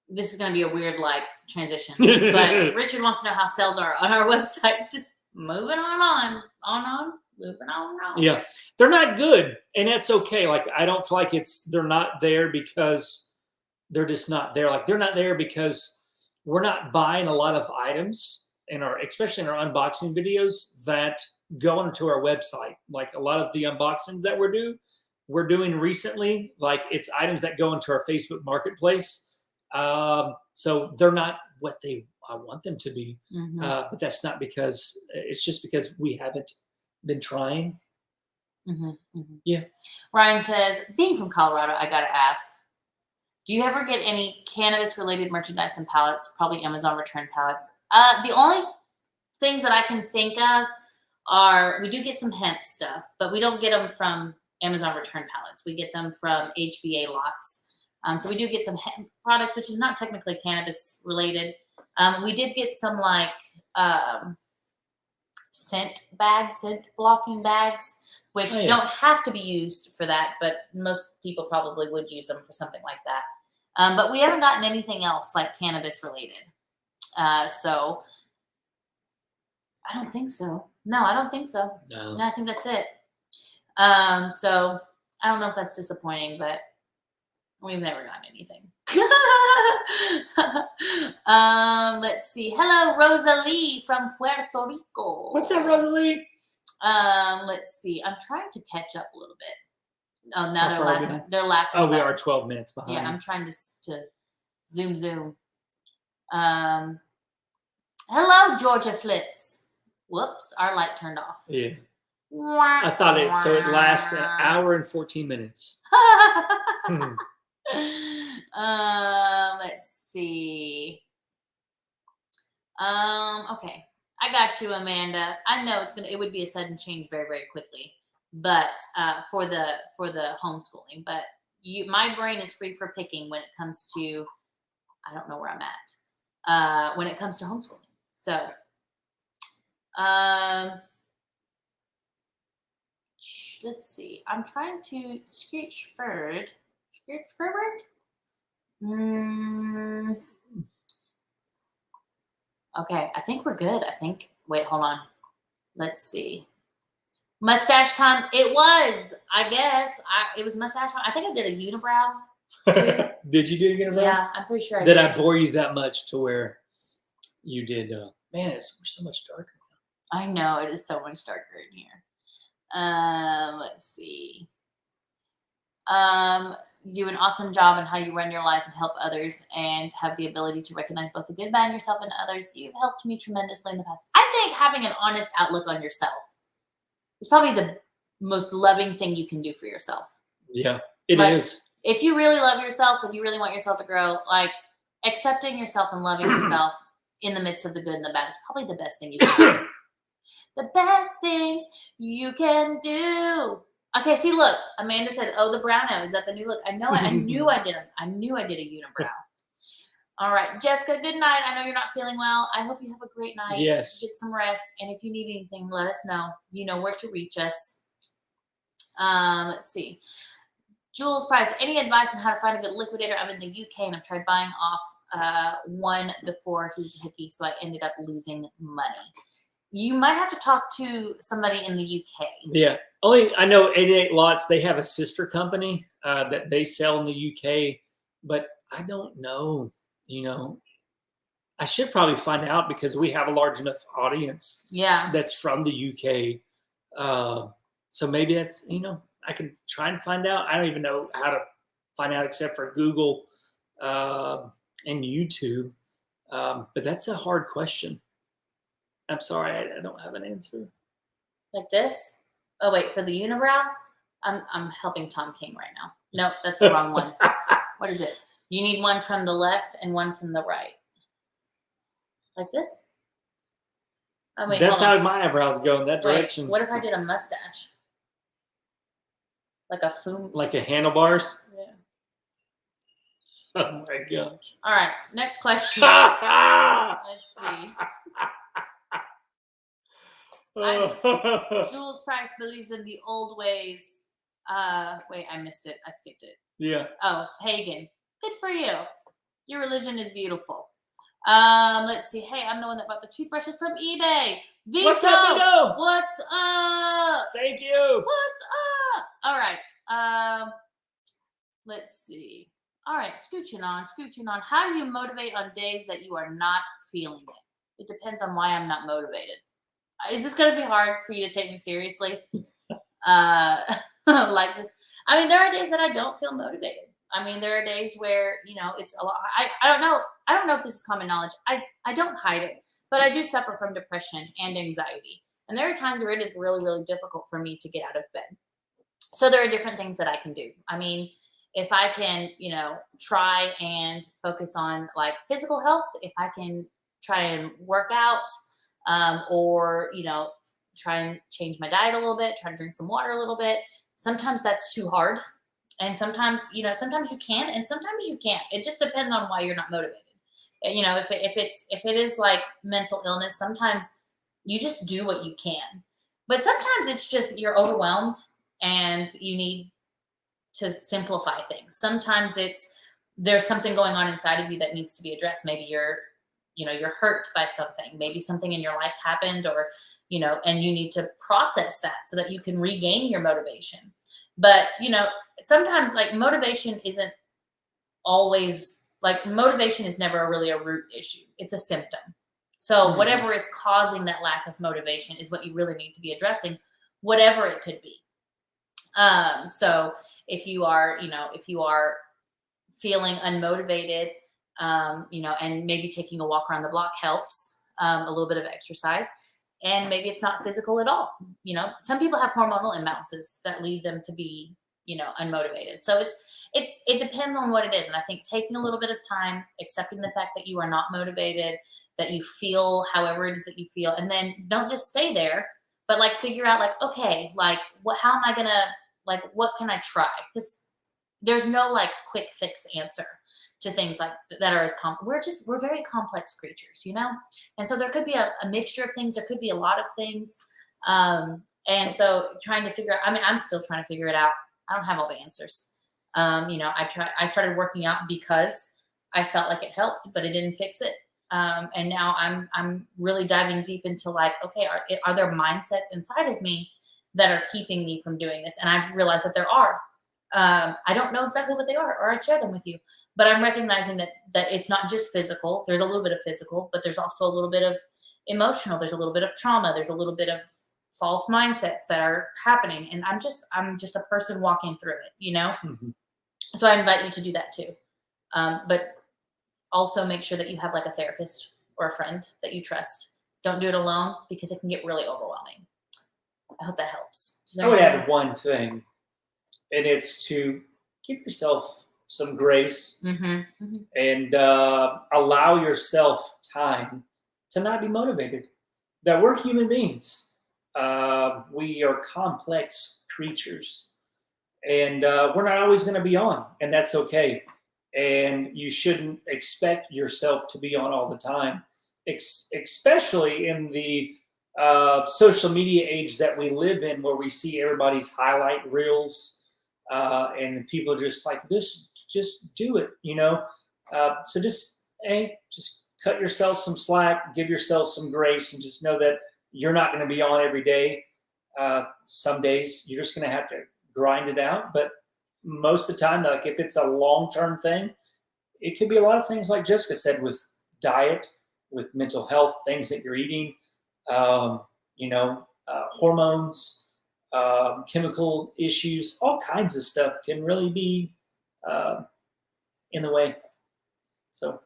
This is going to be a weird transition, but Richard wants to know how sales are on our website. Just moving on, moving on. Yeah, they're not good, and that's okay. Like I don't feel like they're not there because they're just not there. Like they're not there because we're not buying a lot of items especially in our unboxing videos that go onto our website. Like a lot of the unboxings that we're doing recently, like it's items that go into our Facebook Marketplace. So they're not what I want them to be. But that's not because it's just because we haven't been trying. Yeah. Ryan says, being from Colorado, I got to ask, do you ever get any cannabis related merchandise and pallets? Probably Amazon return pallets. The only things that I can think of are, we do get some hemp stuff, but we don't get them from Amazon return pallets. We get them from HBA lots. So we do get some hemp products, which is not technically cannabis related. We did get some scent blocking bags, which don't have to be used for that, but most people probably would use them for something like that. But we haven't gotten anything else like cannabis related. So I don't think so. No, I don't think so. No, I think that's it. So I don't know if that's disappointing, but we've never gotten anything. Let's see. Hello, Rosalie from Puerto Rico. What's up, Rosalie? Let's see. I'm trying to catch up a little bit. Oh, now they're laughing. They're laughing. Oh, we are 12 minutes behind. Yeah, I'm trying to zoom. Hello, Georgia Flitz. Whoops, our light turned off. Yeah. I thought it lasts an hour and 14 minutes. Let's see. Okay. I got you, Amanda. I know it would be a sudden change very, very quickly, but for the homeschooling, but my brain is free for picking when it comes to, I don't know where I'm at, when it comes to homeschooling. So, let's see. I'm trying to scooch forward. Okay, I think we're good. Wait, hold on. Let's see. Mustache time. It was, I guess. It was mustache time. I think I did a unibrow too. Did you do a unibrow? Yeah, I'm pretty sure I did. did. I bore you that much to where you did? Man, we're so much darker now. I know, it is so much darker in here. Let's see. You do an awesome job in how you run your life and help others, and have the ability to recognize both the good, bad in yourself and others. You've helped me tremendously in the past. I think having an honest outlook on yourself is probably the most loving thing you can do for yourself. Yeah, it is. If you really love yourself and you really want yourself to grow, accepting yourself and loving yourself in the midst of the good and the bad is probably the best thing you can do. The best thing you can do. Okay, see, look, Amanda said, "Oh, the browno, is that the new look?" I know. I knew I did them. I knew I did a unibrow. All right, Jessica. Good night. I know you're not feeling well. I hope you have a great night. Yes. Get some rest, and if you need anything, let us know. You know where to reach us. Let's see. Jules Price. Any advice on how to find a good liquidator? I'm in the UK and I've tried buying off one before. He's hickey, so I ended up losing money. You might have to talk to somebody in the UK. Yeah. Only I know 88 Lots, they have a sister company that they sell in the UK, but I don't know, you know. I should probably find out because we have a large enough audience that's from the UK. So maybe that's, you know, I can try and find out. I don't even know how to find out except for Google and YouTube. But that's a hard question. I'm sorry, I don't have an answer. Like this? Oh wait, for the unibrow? I'm helping Tom King right now. Nope, that's the wrong one. What is it? You need one from the left and one from the right. Like this? Oh wait, that's how my eyebrows go in that direction. What if I did a mustache? Like a foom? Like a handlebars? Yeah. Oh my gosh. All right, next question. Let's see. Jules Price believes in the old ways. Wait, I missed it. I skipped it. Yeah. Oh, pagan. Good for you. Your religion is beautiful. Let's see. Hey, I'm the one that bought the toothbrushes from eBay. Vito, what's up, Vito? What's up? Thank you. What's up? All right. Let's see. All right, scooching on. How do you motivate on days that you are not feeling it? It depends on why I'm not motivated. Is this going to be hard for you to take me seriously? Like this. I mean, there are days that I don't feel motivated. I mean, there are days where, you know, it's a lot. I don't know. I don't know if this is common knowledge. I don't hide it, but I do suffer from depression and anxiety. And there are times where it is really, really difficult for me to get out of bed. So there are different things that I can do. I mean, if I can, you know, try and focus on like physical health, if I can try and work out, or, you know, try and change my diet a little bit, try to drink some water a little bit. Sometimes that's too hard. And sometimes, you know, sometimes you can, and sometimes you can't. It just depends on why you're not motivated. You know, if it is like mental illness, sometimes you just do what you can. But sometimes it's just you're overwhelmed and you need to simplify things. Sometimes there's something going on inside of you that needs to be addressed. Maybe you're hurt by something. Maybe something in your life happened, or, you know, and you need to process that so that you can regain your motivation. But, you know, sometimes like motivation isn't always like motivation is never really a root issue. It's a symptom. So whatever is causing that lack of motivation is what you really need to be addressing, whatever it could be. So if you are feeling unmotivated, you know, and maybe taking a walk around the block helps, a little bit of exercise, and maybe it's not physical at all. You know, some people have hormonal imbalances that lead them to be, you know, unmotivated. So it depends on what it is. And I think taking a little bit of time, accepting the fact that you are not motivated, that you feel however it is that you feel, and then don't just stay there, but like figure out like, okay, like how am I gonna, like, what can I try? Because there's no like quick fix answer to things like that are as we're very complex creatures, you know? And so there could be a mixture of things. There could be a lot of things. And so trying to figure out, I mean, I'm still trying to figure it out. I don't have all the answers. You know, I started working out because I felt like it helped, but it didn't fix it. And now I'm really diving deep into like, okay, are there mindsets inside of me that are keeping me from doing this? And I've realized that there are. I don't know exactly what they are, or I'd share them with you, but I'm recognizing that it's not just physical. There's a little bit of physical, but there's also a little bit of emotional. There's a little bit of trauma. There's a little bit of false mindsets that are happening. And I'm just a person walking through it, you know? Mm-hmm. So I invite you to do that too. But also make sure that you have like a therapist or a friend that you trust. Don't do it alone because it can get really overwhelming. I hope that helps. I would add one thing, and it's to give yourself some grace and allow yourself time to not be motivated. That we're human beings. we are complex creatures, and we're not always going to be on, and that's okay. And you shouldn't expect yourself to be on all the time, especially in the social media age that we live in, where we see everybody's highlight reels, and people are just like, this, just do it, so just cut yourself some slack, give yourself some grace, and just know that you're not going to be on every day. Some days you're just going to have to grind it out, but most of the time, like if it's a long-term thing, it could be a lot of things like Jessica said, with diet, with mental health, things that you're eating, hormones, chemical issues, all kinds of stuff can really be in the way. So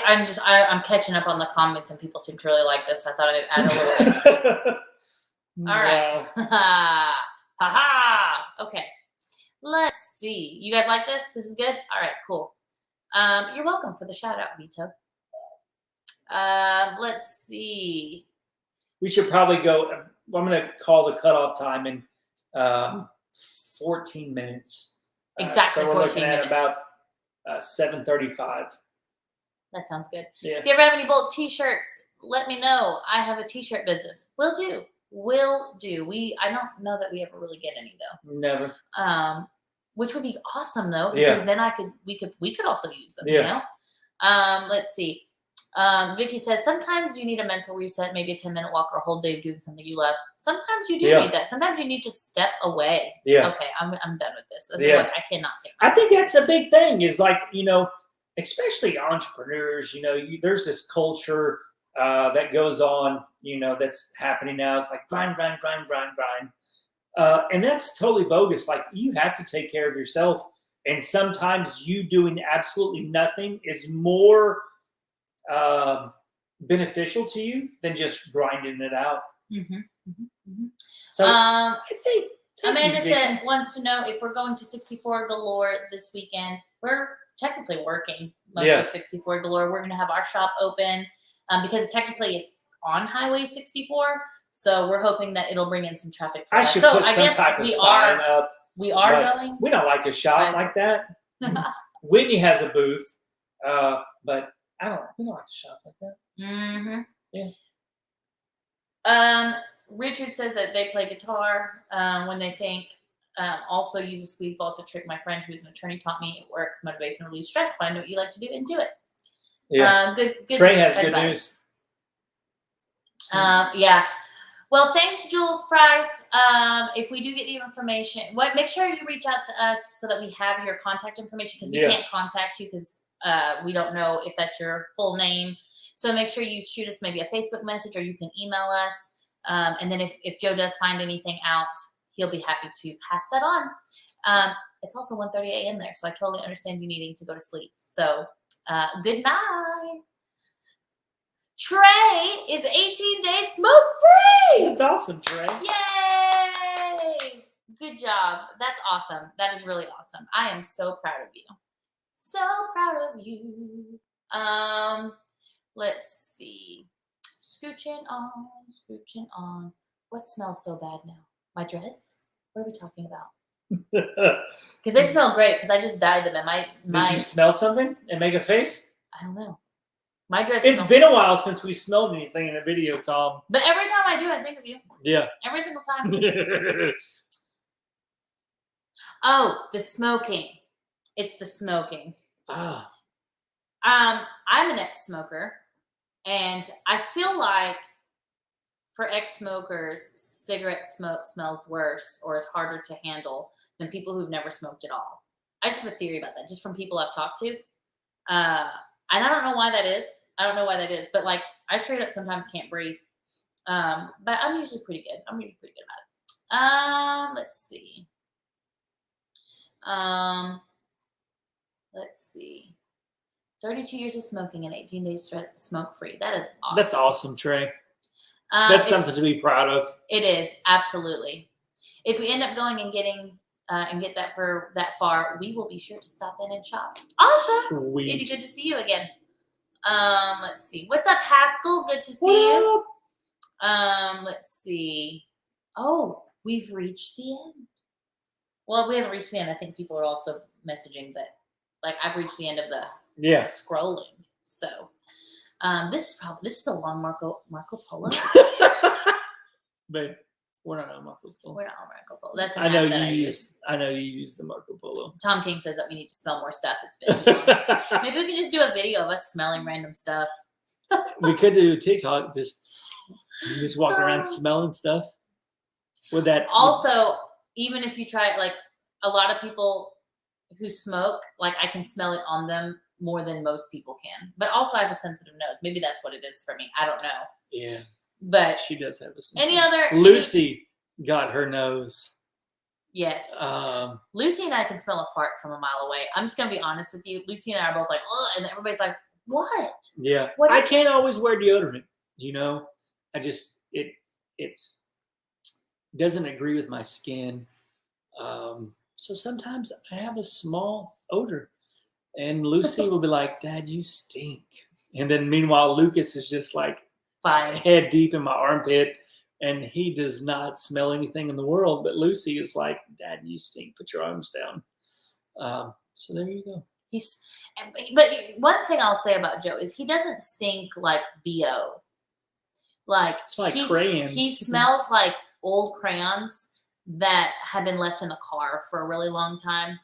I'm catching up on the comments, and people seem to really like this. So I thought I'd add a little bit. All right. Ha ha. Okay. Let's see. You guys like this? This is good? All right, cool. You're welcome for the shout out, Vito. Let's see. We should probably go. I'm going to call the cutoff time in 14 minutes. Exactly. So we're 14 looking minutes. at about 7:35. That sounds good. Yeah. If you ever have any bulk t-shirts, let me know. I have a t-shirt business. Will do. I don't know that we ever really get any though. Never. Which would be awesome though, because then we could also use them. Let's see. Vicky says sometimes you need a mental reset, maybe a 10-minute walk or a whole day of doing something you love. Sometimes you do need that. Sometimes you need to step away. Yeah. Okay, I'm done with this. This is like, I cannot take myself. I think that's a big thing. Is like, especially entrepreneurs. There's this culture that goes on. That's happening now. It's like grind. And that's totally bogus. Like, you have to take care of yourself. And sometimes you doing absolutely nothing is more beneficial to you than just grinding it out. So I think Amanda wants to know if we're going to 64 Galore this weekend. We're technically working most of 64 Galore. We're going to have our shop open because technically it's on Highway 64. So we're hoping that it'll bring in some traffic for us. Should put some type of sign up. We are going. We don't like to shop like that. Whitney has a booth, but we don't like to shop like that. Yeah. Richard says that they play guitar when they think. Also use a squeeze ball to trick. My friend who's an attorney taught me it works, motivates and relieves stress. Find what you like to do and do it. Yeah. Good. Trey has good news. Yeah. Well, thanks, Jules Price. If we do get the information, make sure you reach out to us so that we have your contact information, because we can't contact you because we don't know if that's your full name. So make sure you shoot us maybe a Facebook message, or you can email us. And then if Joe does find anything out, he'll be happy to pass that on. It's also 1:30 a.m. there, so I totally understand you needing to go to sleep. So good night. Trey is 18 days smoke-free. That's awesome, Trey. Yay! Good job. That's awesome. That is really awesome. I am so proud of you. So proud of you. Let's see. Scooching on. What smells so bad now? My dreads? What are we talking about? Because they smell great, because I just dyed them. And Did you smell something and make a face? I don't know. My dreads. It's been a while since we smelled anything in a video, Tom. But every time I do, I think of you. Yeah. Every single time. Oh, the smoking. It's the smoking. Ah. I'm an ex-smoker, and I feel like for ex-smokers, cigarette smoke smells worse or is harder to handle than people who've never smoked at all. I just have a theory about that, just from people I've talked to. And I don't know why that is. But like, I straight up sometimes can't breathe. But I'm usually pretty good. About it. Let's see. Let's see. 32 years of smoking and 18 days smoke-free. That is awesome. That's awesome, Trey. That's something to be proud of. It is, absolutely. If we end up going and getting and get that for that far, we will be sure to stop in and shop. Awesome. Sweet. It'd be good to see you again. Let's see. What's up, Haskell? Good to see you. Let's see. Oh, we've reached the end. Well, we haven't reached the end. I think people are also messaging, but like I've reached the end of the scrolling. So this is a long Marco Polo. But we're not on Marco Polo. We're not on Marco Polo. That's an I know app that you I use. I know you use the Marco Polo. Tom King says that we need to smell more stuff. It's been too long. Maybe we can just do a video of us smelling random stuff. We could do TikTok. Just walk around smelling stuff. With that. Also, even if you try it, like a lot of people who smoke, like I can smell it on them more than most people can. But also, I have a sensitive nose. Maybe that's what it is for me. I don't know. Yeah. But she does have a sensitive. Any other? Lucy got her nose. Yes. Lucy and I can smell a fart from a mile away. I'm just gonna be honest with you. Lucy and I are both like, ugh, and everybody's like, what? Yeah. I can't always wear deodorant. You know, I just it doesn't agree with my skin. So sometimes I have a small odor, and Lucy will be like, "Dad, you stink." And then meanwhile, Lucas is just like head deep in my armpit. And he does not smell anything in the world, but Lucy is like, "Dad, you stink. Put your arms down." So there you go. But one thing I'll say about Joe is he doesn't stink like BO. Like crayons. He smells like old crayons that have been left in the car for a really long time.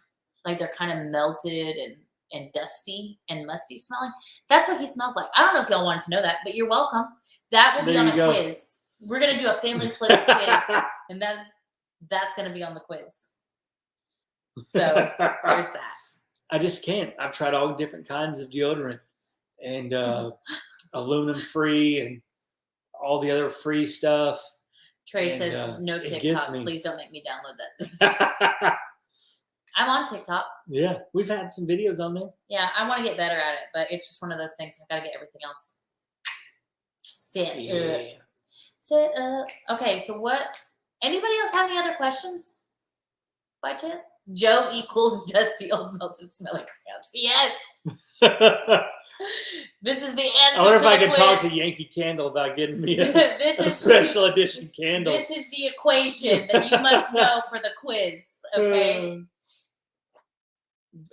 Like they're kind of melted and dusty and musty smelling. That's what he smells like. I don't know if y'all wanted to know that, but you're welcome. That will be on a quiz. We're gonna do a family flips quiz, and that's gonna be on the quiz. So there's that. I just can't. I've tried all different kinds of deodorant and aluminum free and all the other free stuff. Trey says no TikTok. Please don't make me download that. I'm on TikTok. Yeah, we've had some videos on there. Yeah, I want to get better at it, but it's just one of those things. I gotta get everything else set up. Okay, so what? Anybody else have any other questions? By chance? Joe equals dusty old melted smelly crayons. Yes. This is the answer. I wonder if I could quiz. talk to Yankee Candle about getting me a special edition candle. This is the equation that you must know for the quiz. Okay.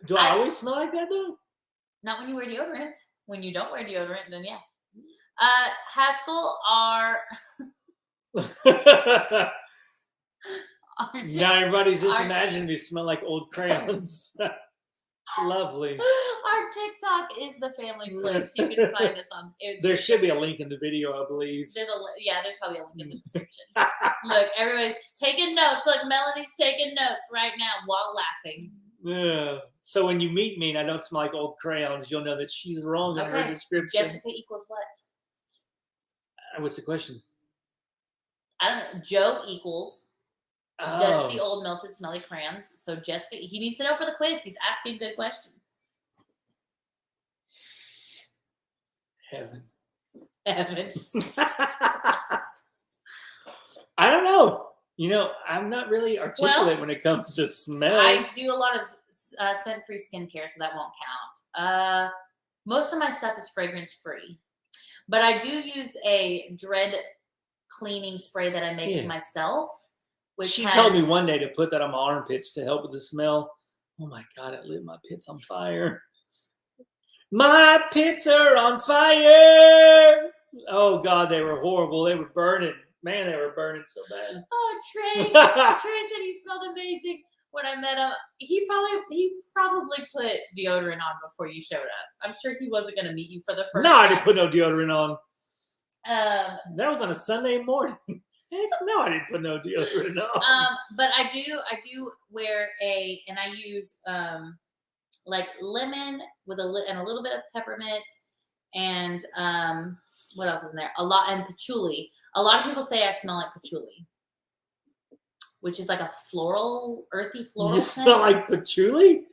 Do I always smell like that though? Not when you wear deodorant. When you don't wear deodorant, then yeah. Haskell, now everybody's just imagining me smell like old crayons. It's lovely. Our TikTok is the family flips. You can find us on. There should be a link in the video, I believe. There's probably a link in the description. Look, everybody's taking notes. Look, Melanie's taking notes right now while laughing. Yeah. So when you meet me and I don't smell like old crayons, you'll know that she's wrong in her description. Jessica equals what? What's the question? I don't know. Joe equals dusty old melted smelly crayons. So Jessica, he needs to know for the quiz. He's asking good questions. Heavens. I don't know. You know, I'm not really articulate when it comes to smells. I do a lot of scent-free skincare, so that won't count. Most of my stuff is fragrance-free. But I do use a dread cleaning spray that I make myself. She told me one day to put that on my armpits to help with the smell. Oh my God, it lit my pits on fire. My pits are on fire. Oh God, they were horrible. They were burning. Man, they were burning so bad. Oh, Trey. Trey said he smelled amazing when I met him. He probably put deodorant on before you showed up. I'm sure he wasn't going to meet you for the first time. No, I didn't put no deodorant on. That was on a Sunday morning. Heck no, I didn't put no deodorant on. But I do wear and I use like lemon with a little bit of peppermint and what else is in there? And patchouli. A lot of people say I smell like patchouli, which is like a earthy floral. You smell like patchouli?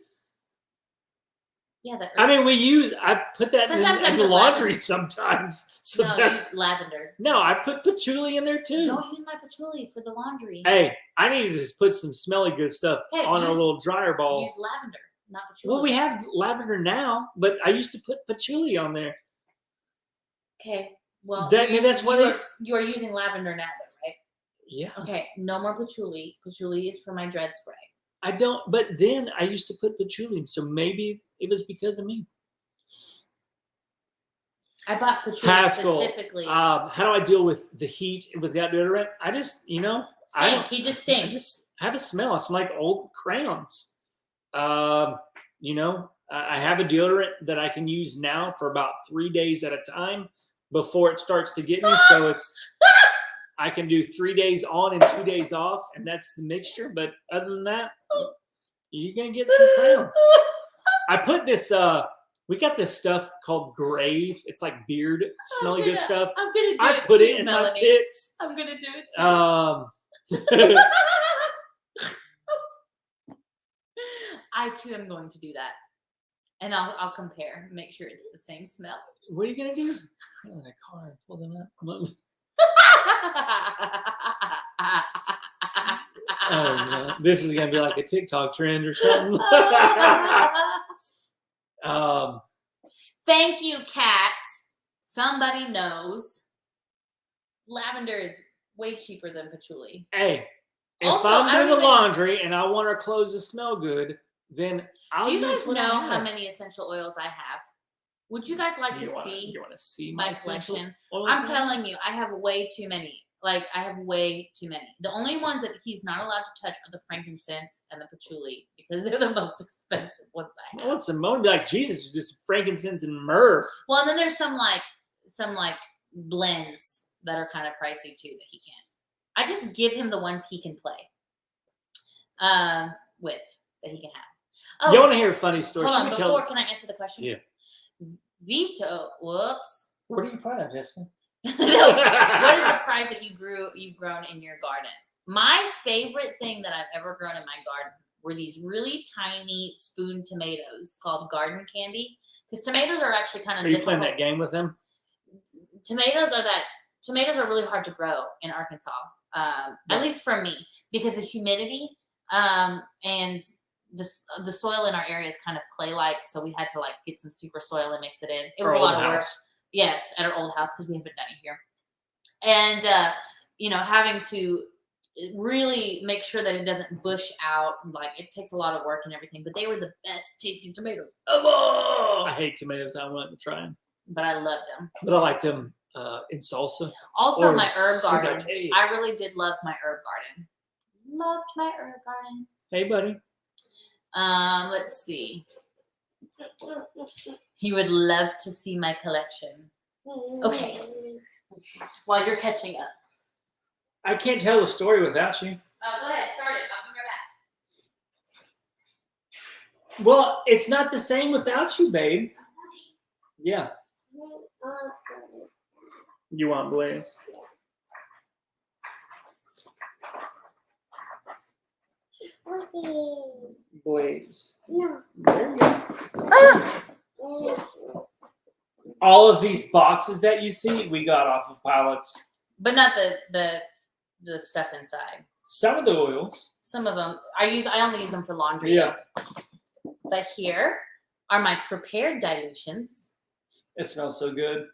Yeah, I put that in the laundry sometimes. So I use lavender. No, I put patchouli in there too. Don't use my patchouli for the laundry. Hey, I need to just put some smelly good stuff on a little dryer ball. Use lavender, not patchouli. Well, we have lavender now, but I used to put patchouli on there. Okay. Well, that's what you are using lavender now, though, right? Yeah. Okay, no more patchouli. Patchouli is for my dread spray. I don't, but then I used to put patchouli, so maybe it was because of me. I bought patchouli specifically. How do I deal with the heat without deodorant? I just, He just stinks. I just have a smell. I smell like old crayons. I have a deodorant that I can use now for about 3 days at a time before it starts to get me. So I can do 3 days on and 2 days off, and that's the mixture. But other than that, you're gonna get some crayons. I put this. We got this stuff called Grave. It's like beard, smelly good stuff. I'm gonna do I it put too, it in Melanie. my pits. I'm gonna do it too. I too am going to do that, and I'll compare, make sure it's the same smell. What are you gonna do? Get in a car and pull them out. Oh no! This is gonna be like a TikTok trend or something. Thank you, Kat. Somebody knows. Lavender is way cheaper than patchouli. Hey, if Also, I'm doing the laundry and I want our clothes to smell good, then I'll use what I have. Do you guys know how many essential oils I have? Would you guys like to see? You want to see my collection? I'm telling you, I have way too many. Like, I have way too many. The only ones that he's not allowed to touch are the frankincense and the patchouli because they're the most expensive ones I have. I want some more. Like, Jesus, just frankincense and myrrh. Well, and then there's some blends that are kind of pricey too that he can't. I just give him the ones he can play with, that he can have. Oh, you want to hear a funny story? Hold on, can I answer the question? Yeah. Whoops. What are you proud of, Jessica? No. What is the price that you've grown in your garden? My favorite thing that I've ever grown in my garden were these really tiny spoon tomatoes called garden candy. Because tomatoes are actually kind of difficult. Are you playing that game with them? Tomatoes are really hard to grow in Arkansas. At least for me, because the humidity and the soil in our area is kind of clay-like, so we had to like get some super soil and mix it in. It was a lot of work. Yes, at our old house because we haven't done it here. And having to really make sure that it doesn't bush out, like it takes a lot of work and everything. But they were the best tasting tomatoes. Oh, I hate tomatoes. I want to try them, but I loved them. But I like them in salsa. Also, my herb garden. I really did love my herb garden. Loved my herb garden. Hey, buddy. Let's see. He would love to see my collection. Okay. While you're catching up. I can't tell the story without you. Go ahead. Start it. I'll come right back. Well, it's not the same without you, babe. Yeah. You want Blaze? Blaze. No. There you go. All of these boxes that you see, we got off of Pallets. But not the stuff inside. Some of the oils. Some of them. I only use them for laundry. Yeah. Though. But here are my prepared dilutions. It smells so good.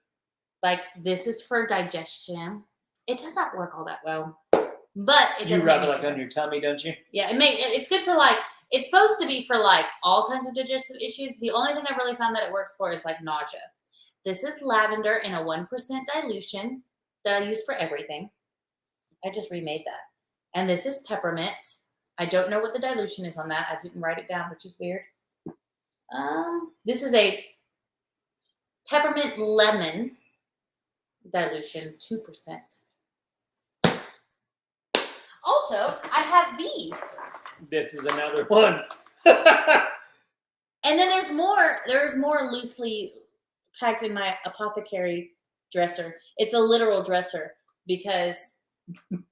Like, this is for digestion. It does not work all that well. But it does. You rub it like on your tummy, don't you? Yeah, it's good for like, it's supposed to be for like all kinds of digestive issues. The only thing I've really found that it works for is like nausea. This is lavender in a 1% dilution that I use for everything. I just remade that. And this is peppermint. I don't know what the dilution is on that. I didn't write it down, which is weird. This is a peppermint lemon dilution, 2%. Also, I have these. This is another one. And then there's more loosely packed in my apothecary dresser. It's a literal dresser because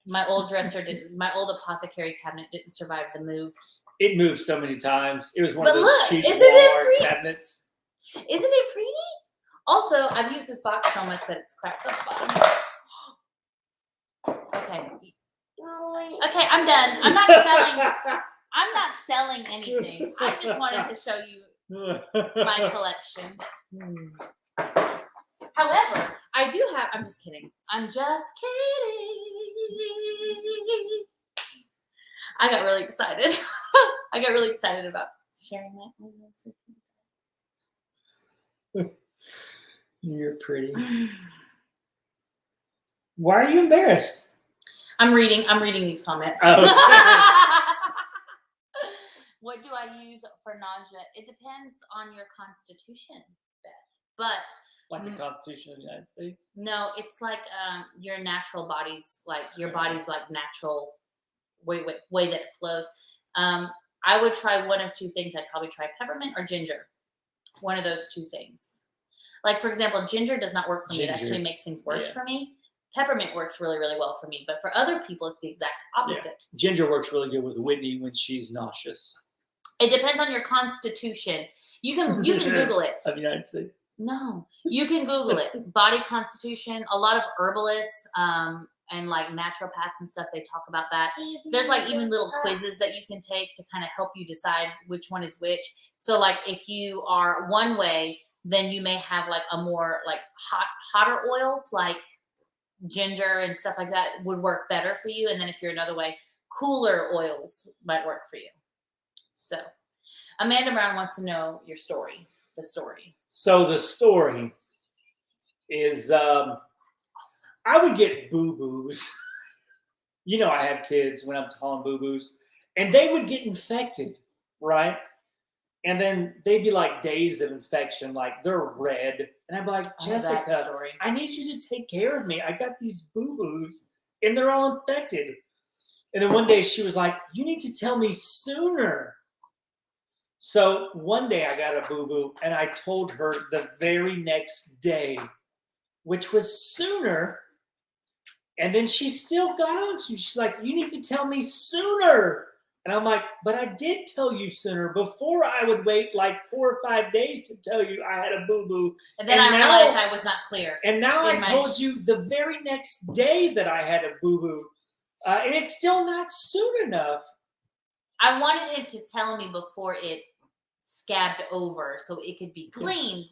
my old apothecary cabinet didn't survive the move. It moved so many times. It was one of those cheap Walmart cabinets. Isn't it pretty? Also, I've used this box so much that it's cracked on the bottom. Okay, I'm done. I'm not selling anything. I just wanted to show you my collection. However, I do have. I'm just kidding. I'm just kidding. I got really excited. I got really excited about sharing my oils with you. You're pretty. Why are you embarrassed? I'm reading these comments. Oh, What do I use for nausea? It depends on your constitution, Beth. But like the Constitution of the United States? no, it's like your natural body's like your body's like natural way that it flows. I would try one of two things. I'd probably try peppermint or ginger. One of those two things. Like for example, ginger does not work for me. It actually makes things worse for me. Peppermint works really, really well for me. But for other people, it's the exact opposite. Yeah. Ginger works really good with Whitney when she's nauseous. It depends on your constitution. You can Google it. Of the United States. No, you can Google it. Body constitution. A lot of herbalists and like naturopaths and stuff, they talk about that. There's like even little quizzes that you can take to kind of help you decide which one is which. So like if you are one way, then you may have like a more like hotter oils like ginger and stuff like that would work better for you. And then if you're another way, cooler oils might work for you. So Amanda Brown wants to know your story, the story. So the story is, I would get Booboos. You know, I have kids when I'm calling Booboos, and they would get infected, right? And then they'd be like days of infection, like they're red. And I'd be like, Jessica, I need you to take care of me. I got these Booboos, and they're all infected. And then one day she was like, you need to tell me sooner. So one day I got a boo-boo, and I told her the very next day, which was sooner. And then she still got on. She's like, you need to tell me sooner. And I'm like, but I did tell you sooner. Before I would wait like 4 or 5 days to tell you I had a boo-boo. And then I realized I was not clear. And now I told you the very next day that I had a boo-boo. And it's still not soon enough. I wanted him to tell me before it scabbed over so it could be cleaned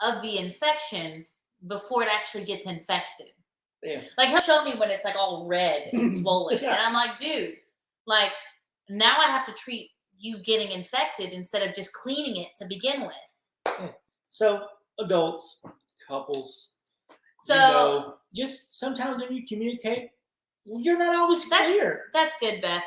of the infection before it actually gets infected. Yeah. Like he'll show me when it's like all red and swollen. And I'm like, dude, like now I have to treat you getting infected instead of just cleaning it to begin with. Yeah. So adults, couples, so just sometimes when you communicate, you're not always clear. That's good, Beth.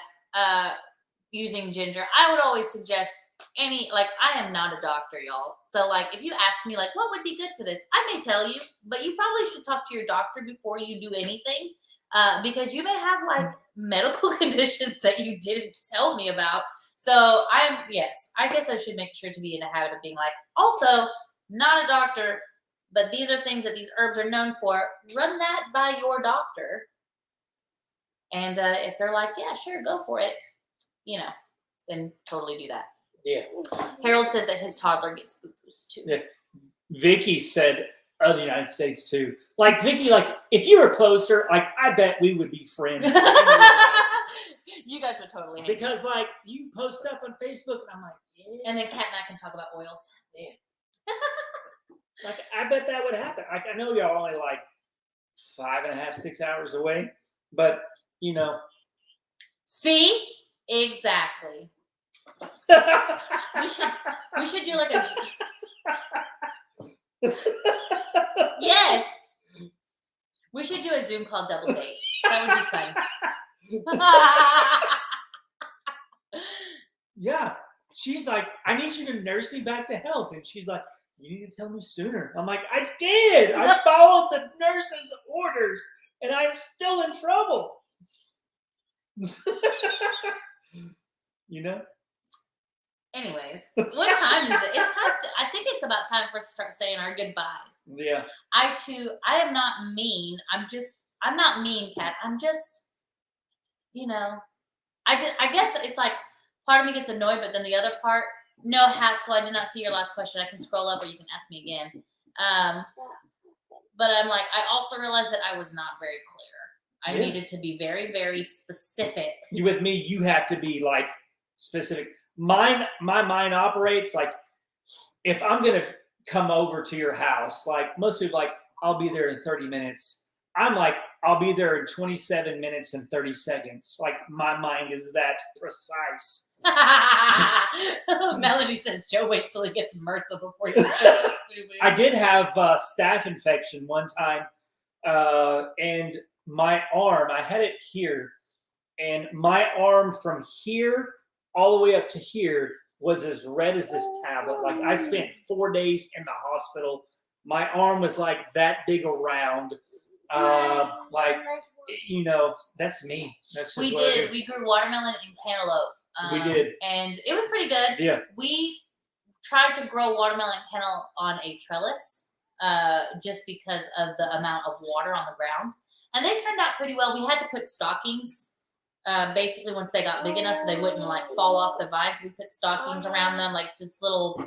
Using ginger. I would always suggest I am not a doctor, y'all. So like if you ask me like what would be good for this, I may tell you, but you probably should talk to your doctor before you do anything. Because you may have like medical conditions that you didn't tell me about. So I guess I should make sure to be in the habit of being like, also not a doctor, but these are things that these herbs are known for. Run that by your doctor. And if they're like, yeah, sure, go for it, then totally do that. Yeah. Harold says that his toddler gets Booboos too. Yeah. Vicky said the United States too. Like Vicky, like if you were closer, like I bet we would be friends. You guys would totally hate because like you post up on Facebook and I'm like, yeah. And then Kat and I can talk about oils. Yeah. Like I bet that would happen. Like I know y'all only like 5.5, 6 hours away, but See? Exactly. we should do like a yes. We should do a Zoom called Double Dates. That would be fun. Yeah. She's like, I need you to nurse me back to health. And she's like, you need to tell me sooner. I'm like, I did. I followed the nurse's orders and I'm still in trouble. Anyways, what time is it? It's time I think it's about time for us to start saying our goodbyes. Yeah. I am not mean. I'm not mean, Kat. I'm just, I guess it's like part of me gets annoyed, but then the other part, no, Haskell, I did not see your last question. I can scroll up or you can ask me again. But I'm like, I also realized that I was not very clear. I needed to be very, very specific. With me, you have to be like specific. My mind operates like if I'm going to come over to your house, like most people like, I'll be there in 30 minutes. I'm like, I'll be there in 27 minutes and 30 seconds. Like, my mind is that precise. Melanie says, Joe waits till he gets MRSA before he I did have staph infection one time, and my arm, I had it here, and my arm from here all the way up to here was as red as this tablet. Like, I spent 4 days in the hospital. My arm was like that big around. Like, you know, that's me. That's just we what I did. We grew watermelon and cantaloupe. We did. And it was pretty good. Yeah. We tried to grow watermelon and cantaloupe on a trellis just because of the amount of water on the ground. And they turned out pretty well. We had to put stockings. Basically, once they got big enough so they wouldn't like fall off the vines, we put stockings around them, like just little,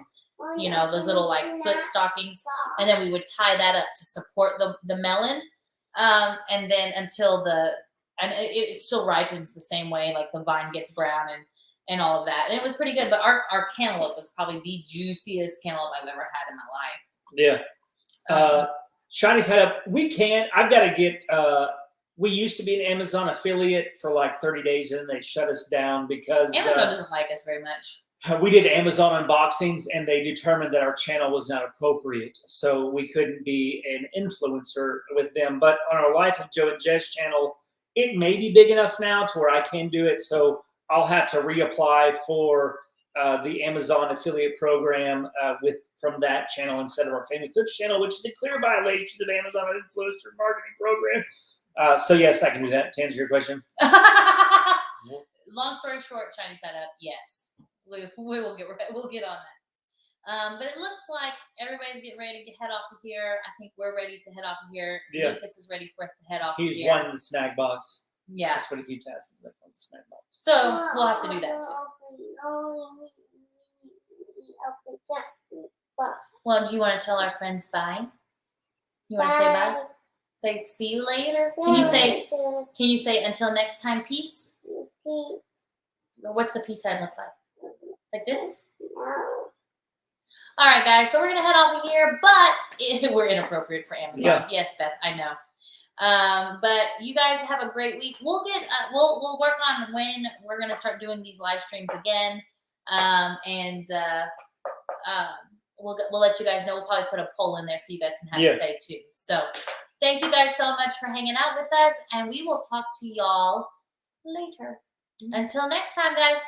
you know, those little like foot stockings. And then we would tie that up to support the melon. And then until it still ripens the same way, like the vine gets brown and all of that. And it was pretty good. But our cantaloupe was probably the juiciest cantaloupe I've ever had in my life. Yeah. Shini's head up. I've got to get, we used to be an Amazon affiliate for like 30 days and then they shut us down because Amazon doesn't like us very much. We did Amazon unboxings and they determined that our channel was not appropriate. So we couldn't be an influencer with them. But on our Life of Joe and Jess channel, it may be big enough now to where I can do it. So I'll have to reapply for the Amazon affiliate program from that channel instead of our Family Flips channel, which is a clear violation of Amazon influencer marketing program. So yes, I can do that to answer your question. Long story short, Chinese setup, yes. We'll get on that. But it looks like everybody's getting ready to head off of here. I think we're ready to head off of here. Yeah. Lucas is ready for us to head off of He's here. wanting the snack box. Yeah. That's what he keeps asking. Like, the snack box. So we'll have to do that too. Well, do you want to tell our friends bye? You want to say bye? Say see you later. Can you say until next time, peace? Peace. What's the peace sign look like? Like this? All right, guys. So we're gonna head off of here, but we're inappropriate for Amazon. Yeah. Yes, Beth, I know. But you guys have a great week. We'll get we'll work on when we're gonna start doing these live streams again, we'll let you guys know. We'll probably put a poll in there so you guys can have a say too. So thank you guys so much for hanging out with us, and we will talk to y'all later. Until next time, guys.